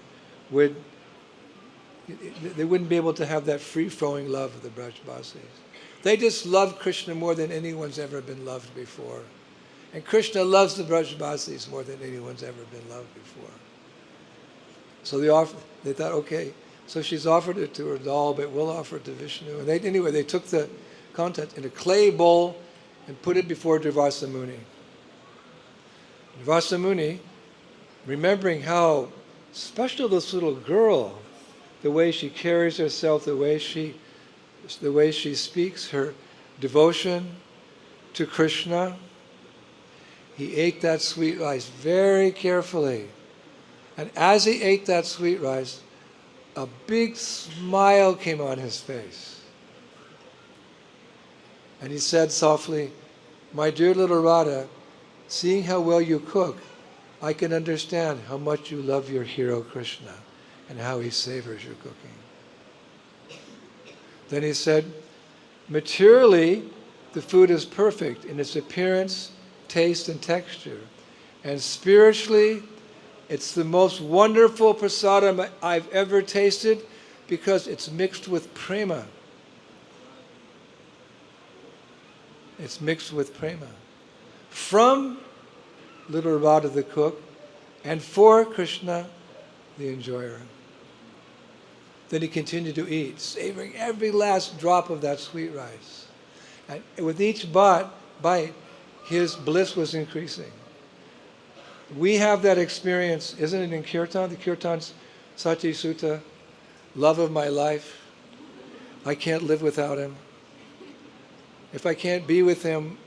they wouldn't be able to have that free-flowing love of the Brajbasis. They just love Krishna more than anyone's ever been loved before. And Krishna loves the Brajbasis more than anyone's ever been loved before. So they thought, okay, so she's offered it to her doll, but we'll offer it to Vishnu. And they took the content in a clay bowl and put it before Durvasa Muni. Durvasa Muni, remembering how special this little girl, the way she carries herself, the way she speaks, her devotion to Krishna, he ate that sweet rice very carefully. And as he ate that sweet rice, a big smile came on his face. And he said softly, "My dear little Radha, seeing how well you cook, I can understand how much you love your hero Krishna and how he savors your cooking." Then he said, "Materially, the food is perfect in its appearance, taste, and texture. And spiritually, it's the most wonderful prasadam I've ever tasted because it's mixed with prema." It's mixed with prema. From little Radha the cook and for Krishna the enjoyer. Then he continued to eat, savoring every last drop of that sweet rice. And with each bite, his bliss was increasing. We have that experience, isn't it, in Kirtan? The Kirtan's Sati Sutta, love of my life. I can't live without him. If I can't be with him,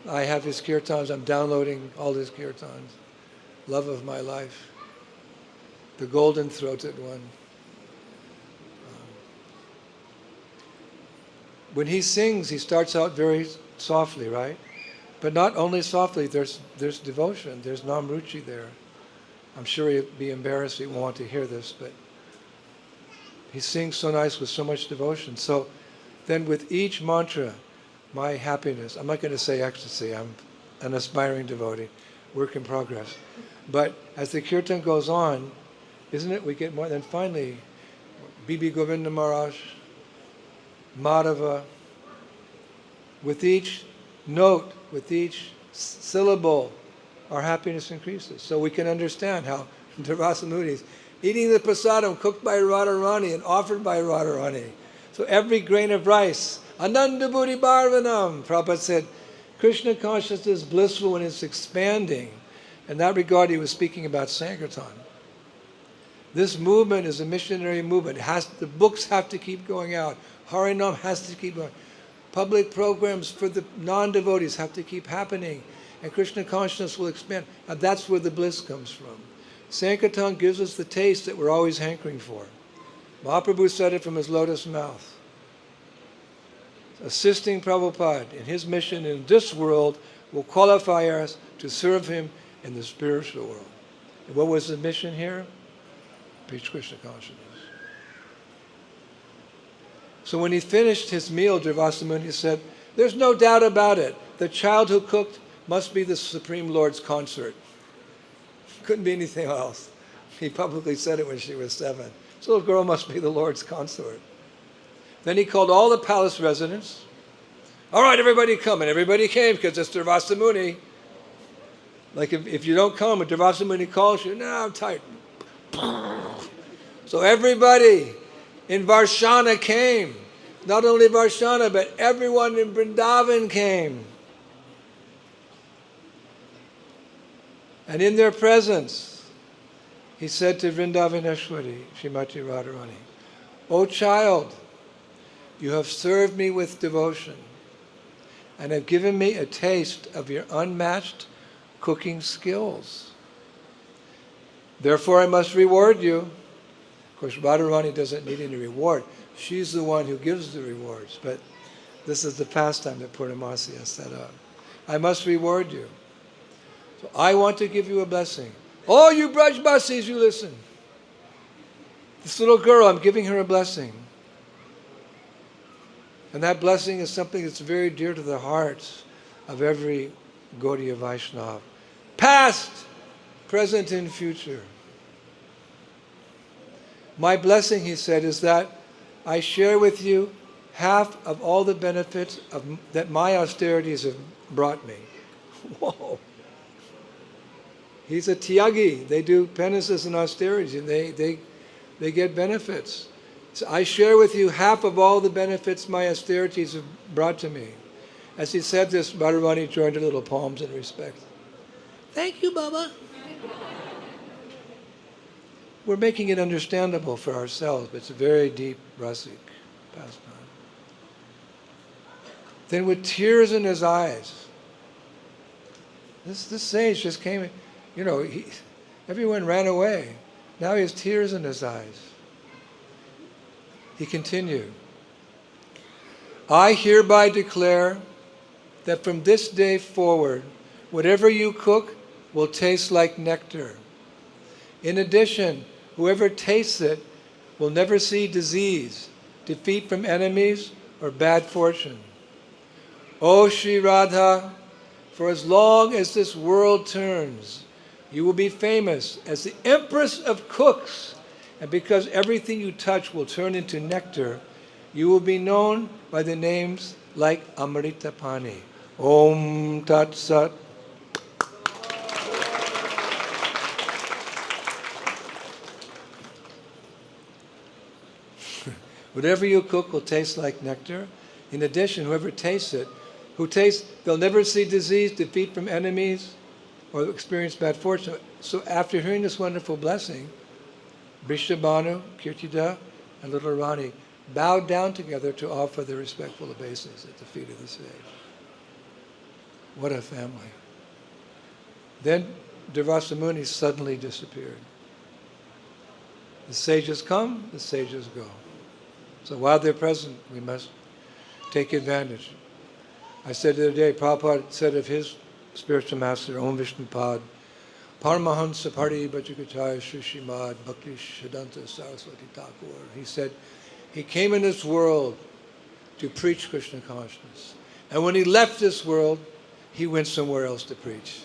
I have his kirtans. I'm downloading all his kirtans. Love of my life. The golden-throated one. When he sings, he starts out very softly, right? But not only softly, there's devotion, there's namruchi there. I'm sure he'd be embarrassed, he won't want to hear this, but he sings so nice with so much devotion. So then with each mantra, my happiness, I'm not going to say ecstasy, I'm an aspiring devotee, work in progress. But as the kirtan goes on, isn't it, we get more, then finally, Bibi Govinda Maharaj, Madhava, with each note, with each syllable, our happiness increases. So we can understand how Durvasa Muni is eating the prasadam cooked by Radharani and offered by Radharani. So every grain of rice, Ananda Buddhi Bharvanam, Prabhupada said, Krishna consciousness is blissful when it's expanding. In that regard, he was speaking about Sankirtan. This movement is a missionary movement. The books have to keep going out. Harinam has to keep going. Public programs for the non-devotees have to keep happening. And Krishna consciousness will expand. And that's where the bliss comes from. Sankirtan gives us the taste that we're always hankering for. Mahaprabhu said it from his lotus mouth. Assisting Prabhupada in his mission in this world will qualify us to serve him in the spiritual world. And what was the mission here? Preach Krishna consciousness. So when he finished his meal, Durvasa Muni said, there's no doubt about it. The child who cooked must be the Supreme Lord's consort. Couldn't be anything else. He publicly said it when she was 7. This little girl must be the Lord's consort. Then he called all the palace residents. All right, everybody come. And everybody came because it's Durvasa Muni. Like if you don't come, when Durvasa Muni calls you, no, I'm tired. So everybody in Varshana came. Not only Varshana, but everyone in Vrindavan came. And in their presence, he said to Vrindavaneshwari, Srimati Radharani, O child, you have served me with devotion and have given me a taste of your unmatched cooking skills. Therefore, I must reward you. Of course, Radharani doesn't need any reward. She's the one who gives the rewards. But this is the pastime that Purnamasi has set up. I must reward you. So I want to give you a blessing. Oh, you Brajbasis, you listen. This little girl, I'm giving her a blessing. And that blessing is something that's very dear to the hearts of every Gaudiya Vaishnava. Past, present, and future. My blessing, he said, is that I share with you half of all the benefits that my austerities have brought me. Whoa. He's a tyagi. They do penances and austerities, and they get benefits. So I share with you half of all the benefits my austerities have brought to me. As he said this, Radharani joined her little palms in respect. Thank you, Baba. We're making it understandable for ourselves, but it's a very deep rasic pastime. Then with tears in his eyes, this sage just came in. You know, everyone ran away. Now he has tears in his eyes. He continued, I hereby declare that from this day forward, whatever you cook will taste like nectar. In addition, whoever tastes it will never see disease, defeat from enemies, or bad fortune. O Sri Radha, for as long as this world turns, you will be famous as the Empress of cooks. And because everything you touch will turn into nectar, you will be known by the names like Amrita Pani. Om Tat Sat. Whatever you cook will taste like nectar. In addition, whoever tastes it, they'll never see disease, defeat from enemies, or experience bad fortune. So after hearing this wonderful blessing, Brishabhanu, Kirtida, and little Rani bowed down together to offer their respectful obeisance at the feet of the sage. What a family. Then Durvasa Muni suddenly disappeared. The sages come, the sages go. So while they're present, we must take advantage. I said the other day, Prabhupada said of his spiritual master, Om Vishnupad, Paramahansa Pari Bhajakachaya Sri Srimad Bhakti Siddhanta Saraswati Thakur. He said, he came in this world to preach Krishna consciousness. And when he left this world, he went somewhere else to preach.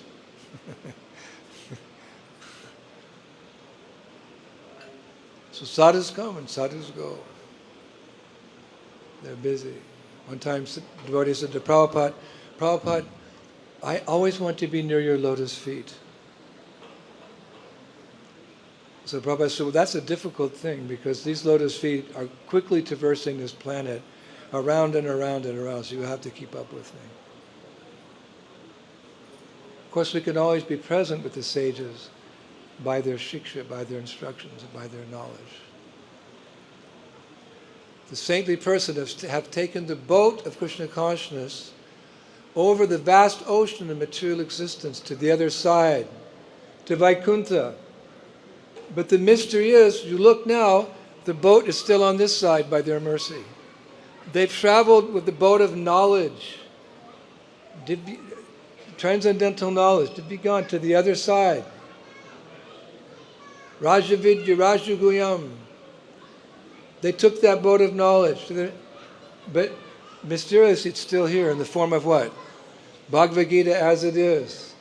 So sadhus come and sadhus go. They're busy. One time, devotee said to Prabhupada, Prabhupada, I always want to be near your lotus feet. So Prabhupada said, well, that's a difficult thing because these lotus feet are quickly traversing this planet around and around and around, so you have to keep up with me. Of course, we can always be present with the sages by their shiksha, by their instructions, and by their knowledge. The saintly person have taken the boat of Krishna consciousness over the vast ocean of material existence to the other side, to Vaikuntha. But the mystery is, you look now, the boat is still on this side by their mercy. They've traveled with the boat of knowledge, transcendental knowledge, to be gone to the other side. Rajavidya, Rajaguyam. They took that boat of knowledge, but mysteriously it's still here in the form of what? Bhagavad Gita as it is.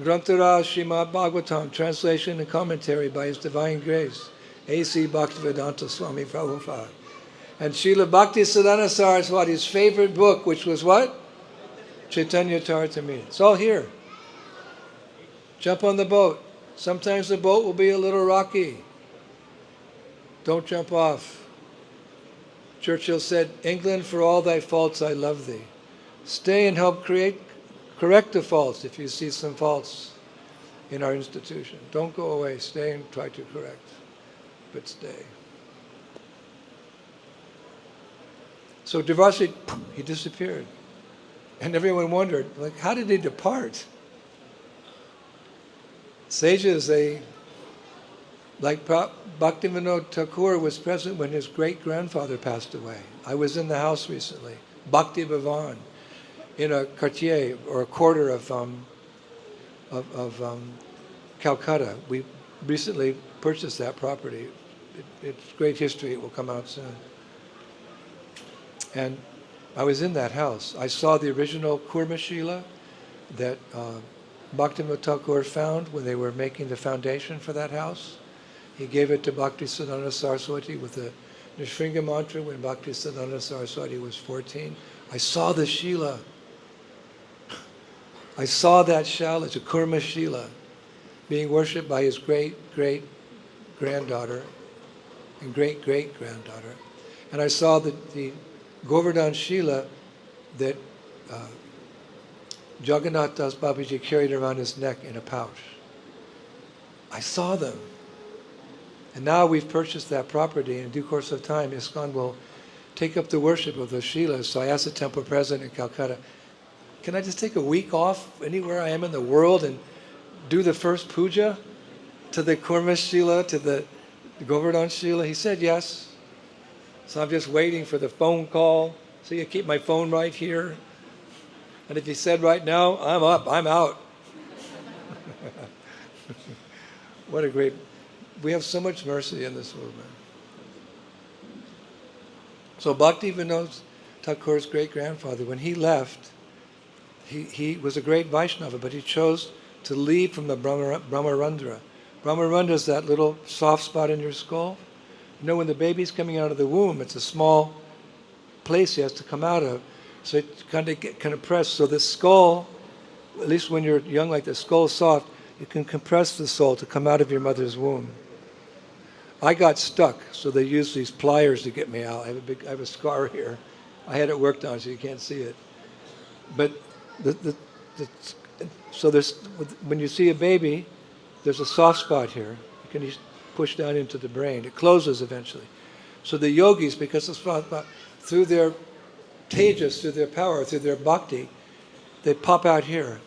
Grantara Srimad Bhagavatam, translation and commentary by His Divine Grace, A.C. Bhaktivedanta Swami Prabhupada. And Srila Bhakti Siddhanta Saraswati's favorite book, which was what? Chaitanya Charitamrita. It's all here. Jump on the boat. Sometimes the boat will be a little rocky. Don't jump off. Churchill said, England, for all thy faults I love thee. Stay and help correct the faults if you see some faults in our institution. Don't go away. Stay and try to correct. But stay. So Durvasa, he disappeared. And everyone wondered, like, how did he depart? Sages, like Bhaktivinoda Thakur was present when his great-grandfather passed away. I was in the house recently, Bhakti Bhavan, in a quartier or a quarter of Calcutta. We recently purchased that property. It's great history. It will come out soon. And I was in that house. I saw the original Kurma Shila that Bhaktivinoda Thakur found when they were making the foundation for that house. He gave it to Bhakti Siddhanta Saraswati with the Nishringa mantra when Bhakti Siddhanta Saraswati was 14. I saw the Shila. I saw that Shila, it's a Kurma Shila, being worshipped by his great-great-granddaughter and great-great-granddaughter. And I saw the Govardhan Shila that Jagannath Das Babaji carried around his neck in a pouch. I saw them. And now we've purchased that property. In due course of time, ISKCON will take up the worship of those Shilas. So I asked the temple president in Calcutta, can I just take a week off anywhere I am in the world and do the first puja to the Kurma Shila, to the Govardhan Shila? He said yes. So I'm just waiting for the phone call. So you keep my phone right here. And if he said right now, I'm up, I'm out. What a great, we have so much mercy in this movement. So Bhaktivinoda Thakur's great-grandfather, when he left, he was a great Vaishnava, but he chose to leave from the Brahmarandra. Brahmarandra is that little soft spot in your skull. You know, when the baby's coming out of the womb, it's a small place he has to come out of. So it kind of press. So the skull, at least when you're young like the skull is soft, you can compress the soul to come out of your mother's womb. I got stuck, so they used these pliers to get me out. I have a scar here. I had it worked on, so you can't see it. But so there's, when you see a baby, there's a soft spot here. You can just push down into the brain. It closes eventually. So the yogis, because of soft spot, through their tejas, through their power, through their bhakti, they pop out here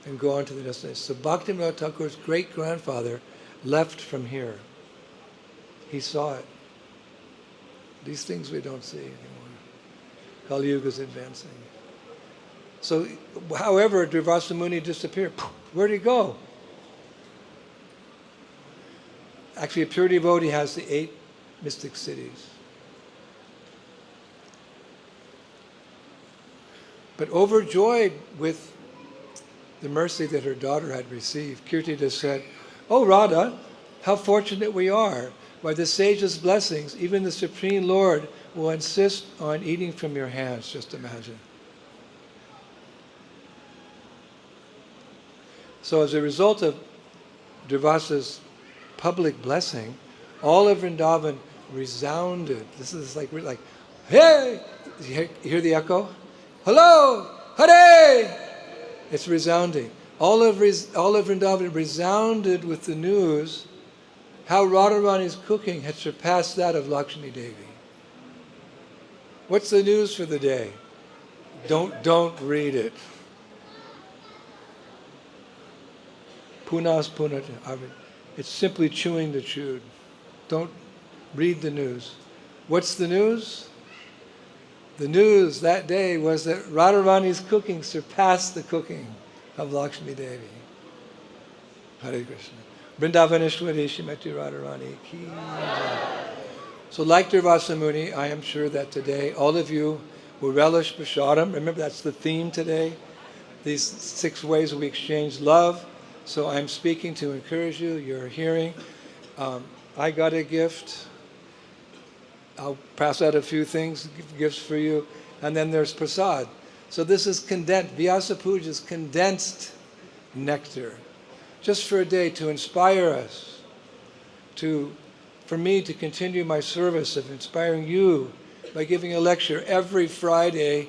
and go on to the destination. So Bhaktivinoda Thakur's great-grandfather left from here. He saw it. These things we don't see anymore. Kali Yuga is advancing. So, however, Durvasa Muni disappeared. Where'd he go? Actually, a pure devotee has the 8 mystic cities. But overjoyed with the mercy that her daughter had received, Kirtida said, "Oh Radha, how fortunate we are. By the sage's blessings, even the Supreme Lord will insist on eating from your hands." Just imagine. So as a result of Durvasa's public blessing, all of Vrindavan resounded. This is like, hey! You hear the echo? Hello! Hare! It's resounding. All of Vrindavan resounded with the news how Radharani's cooking had surpassed that of Lakshmi Devi. What's the news for the day? Don't read it. Punas punat. It's simply chewing the chewed. Don't read the news. What's the news? The news that day was that Radharani's cooking surpassed the cooking of Lakshmi Devi. Hare Krishna. Vrindavaneshwari Shrimati Radharani ki jai. So like Durvasa Muni, I am sure that today all of you will relish prasadam. Remember, that's the theme today. These 6 ways we exchange love. So I'm speaking to encourage you. You're hearing. I got a gift. I'll pass out a few things, gifts for you. And then there's prasad. So this is condensed. Vyasa Puja is condensed nectar. Just for a day to inspire us, for me to continue my service of inspiring you by giving a lecture every Friday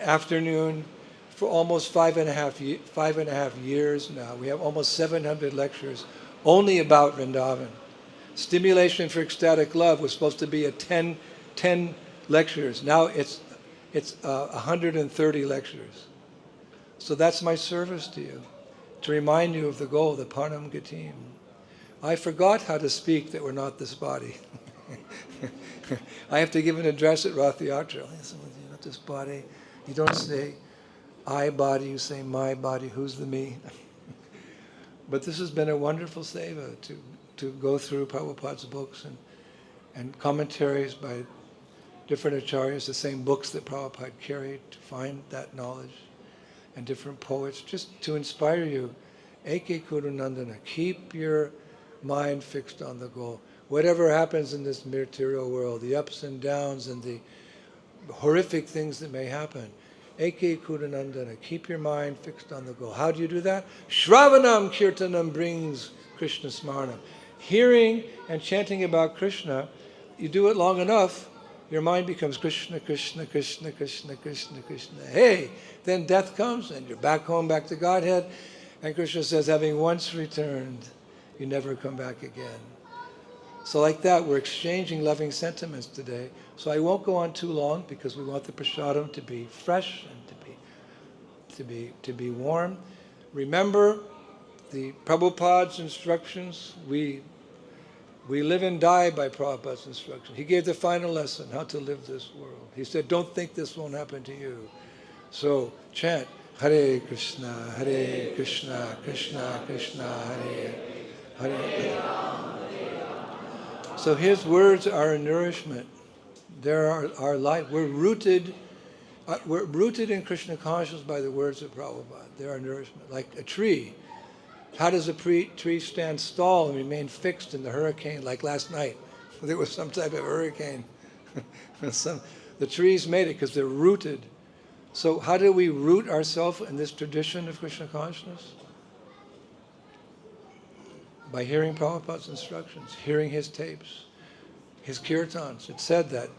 afternoon for almost 5.5 years now. We have almost 700 lectures only about Vrindavan. Stimulation for ecstatic love was supposed to be 10 lectures. Now it's 130 lectures. So that's my service to you, to remind you of the goal, the Parnam Gatim. I forgot how to speak that we're not this body. I have to give an address at Rath Yatra. You're not this body. You don't say I body, you say my body. Who's the me? But this has been a wonderful seva to go through Prabhupada's books and commentaries by different acharyas, the same books that Prabhupada carried, to find that knowledge, and different poets, just to inspire you. Eke Kurunandana, keep your mind fixed on the goal. Whatever happens in this material world, the ups and downs and the horrific things that may happen, Eke Kurunandana, keep your mind fixed on the goal. How do you do that? Shravanam Kirtanam brings Krishna Smaranam. Hearing and chanting about Krishna, you do it long enough, your mind becomes Krishna, Krishna, Krishna, Krishna, Krishna, Krishna. Hey, then death comes and you're back home, back to Godhead. And Krishna says, having once returned, you never come back again. So like that, we're exchanging loving sentiments today. So I won't go on too long because we want the prasadam to be fresh and to be warm. Remember the Prabhupada's instructions. We live and die by Prabhupada's instructions. He gave the final lesson, how to live this world. He said, don't think this won't happen to you. So chant, Hare Krishna, Krishna Krishna, Hare Hare. So his words are a nourishment. They're our life. We're rooted in Krishna consciousness by the words of Prabhupada. They're our nourishment. Like a tree. How does a tree stand tall and remain fixed in the hurricane, like last night? There was some type of hurricane. The trees made it because they're rooted. So how do we root ourselves in this tradition of Krishna consciousness? By hearing Prabhupada's instructions, hearing his tapes, his kirtans. It said that,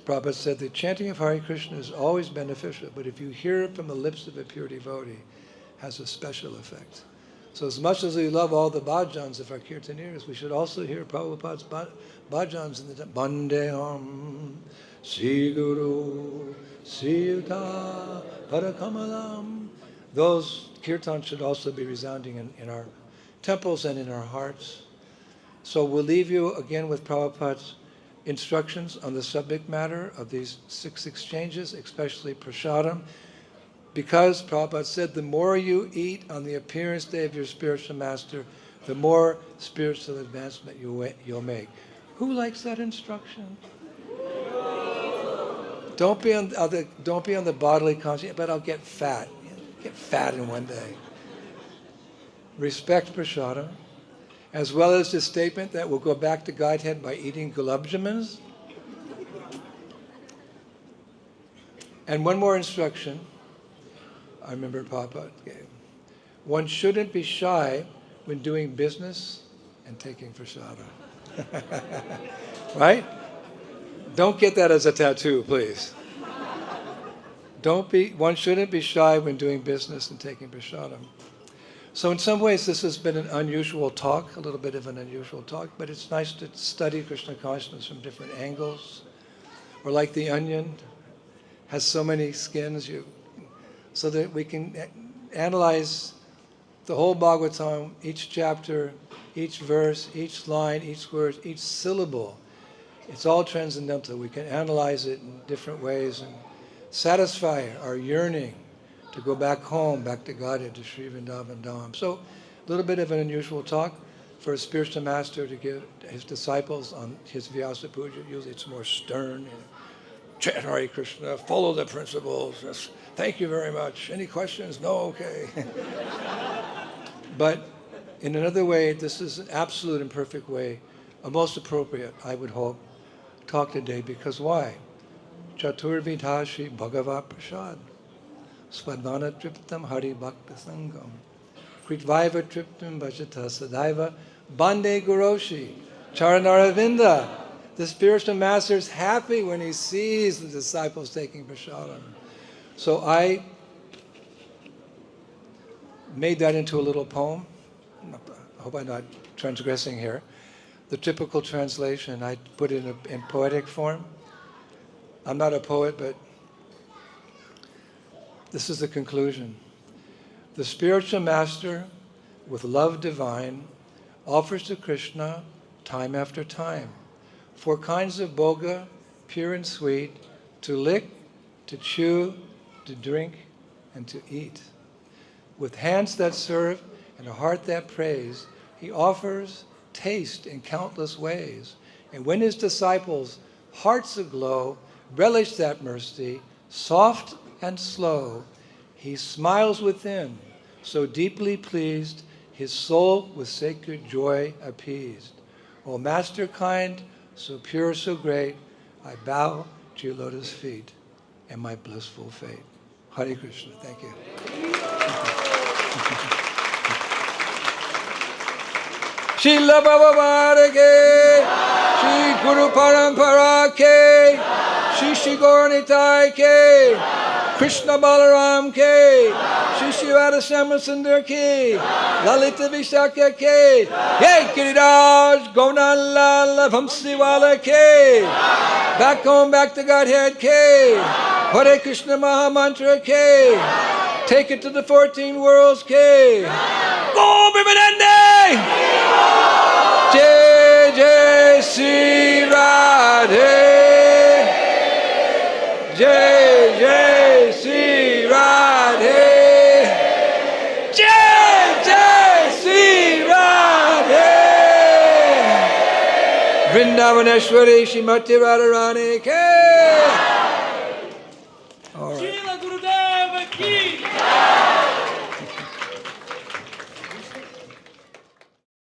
Prabhupada said, the chanting of Hare Krishna is always beneficial, but if you hear it from the lips of a pure devotee, has a special effect. So as much as we love all the bhajans of our kirtaneers, we should also hear Prabhupada's bhajans in the Bandeham, Sri Guru, Sri Yuta, Parakamalam. Those kirtans should also be resounding in our temples and in our hearts. So we'll leave you again with Prabhupada's instructions on the subject matter of these 6 exchanges, especially prasadam. Because Prabhupada said, the more you eat on the appearance day of your spiritual master, the more spiritual advancement you'll make. Who likes that instruction? Don't be on the bodily conscience, but I'll get fat. Get fat in one day. Respect prasadam, as well as the statement that we'll go back to Godhead by eating gulab jamans. And one more instruction. I remember Papa gave. One shouldn't be shy when doing business and taking prasadam. Right? Don't get that as a tattoo, please. One shouldn't be shy when doing business and taking prasadam. So in some ways this has been an unusual talk, a little bit of an unusual talk, but it's nice to study Krishna consciousness from different angles. Or like the onion, has so many skins, so that we can analyze the whole Bhagavatam, each chapter, each verse, each line, each word, each syllable. It's all transcendental. We can analyze it in different ways and satisfy our yearning to go back home, back to Godhead, to Sri Vrindavan Dham. So a little bit of an unusual talk for a spiritual master to give his disciples on his Vyasa Puja. Usually it's more stern. Chant Hare Krishna, follow the principles. Just, thank you very much. Any questions? No? Okay. But In another way, this is an absolute and perfect way, a most appropriate, I would hope, talk today, because why? Chaturvidha Shri Bhagavat Prasad, Swadvana Triptam Hari Bhakta Sangam, Kritvaiva Triptam Bhajata Sadaiva, Bande Guroshi, Charanaravinda. The spiritual master is happy when he sees the disciples taking prasadam. So I made that into a little poem. I hope I'm not transgressing here. The typical translation, I put it in poetic form. I'm not a poet, but this is the conclusion. The spiritual master, with love divine, offers to Krishna time after time 4 kinds of bhoga, pure and sweet, to lick, to chew, to drink, and to eat. With hands that serve and a heart that prays, he offers taste in countless ways. And when his disciples, hearts aglow, relish that mercy, soft and slow, he smiles within, so deeply pleased, his soul with sacred joy appeased. O Master kind, so pure, so great, I bow to your lotus feet and my blissful fate. Hare Krishna. Thank you. Srila Prabhupada ke, Shri Guru Parampara ke, Shri Gaur Nitai ke, Krishna Balaram ke, Shri Radha Sundar ke, Lalita Vishakya ke, Hey Giriraj Gaunalala Vamsiwala ke, back home, back to Godhead ke, Hare Krishna Maha Mantra ke, take it to the 14 worlds ke, Go Bimanande! Jai Jai Sri Radhe, Jai Jai Sri Radhe, Jai Jai Sri Radhe, Vrindavaneshwari Shrimati Radharani ke. All right.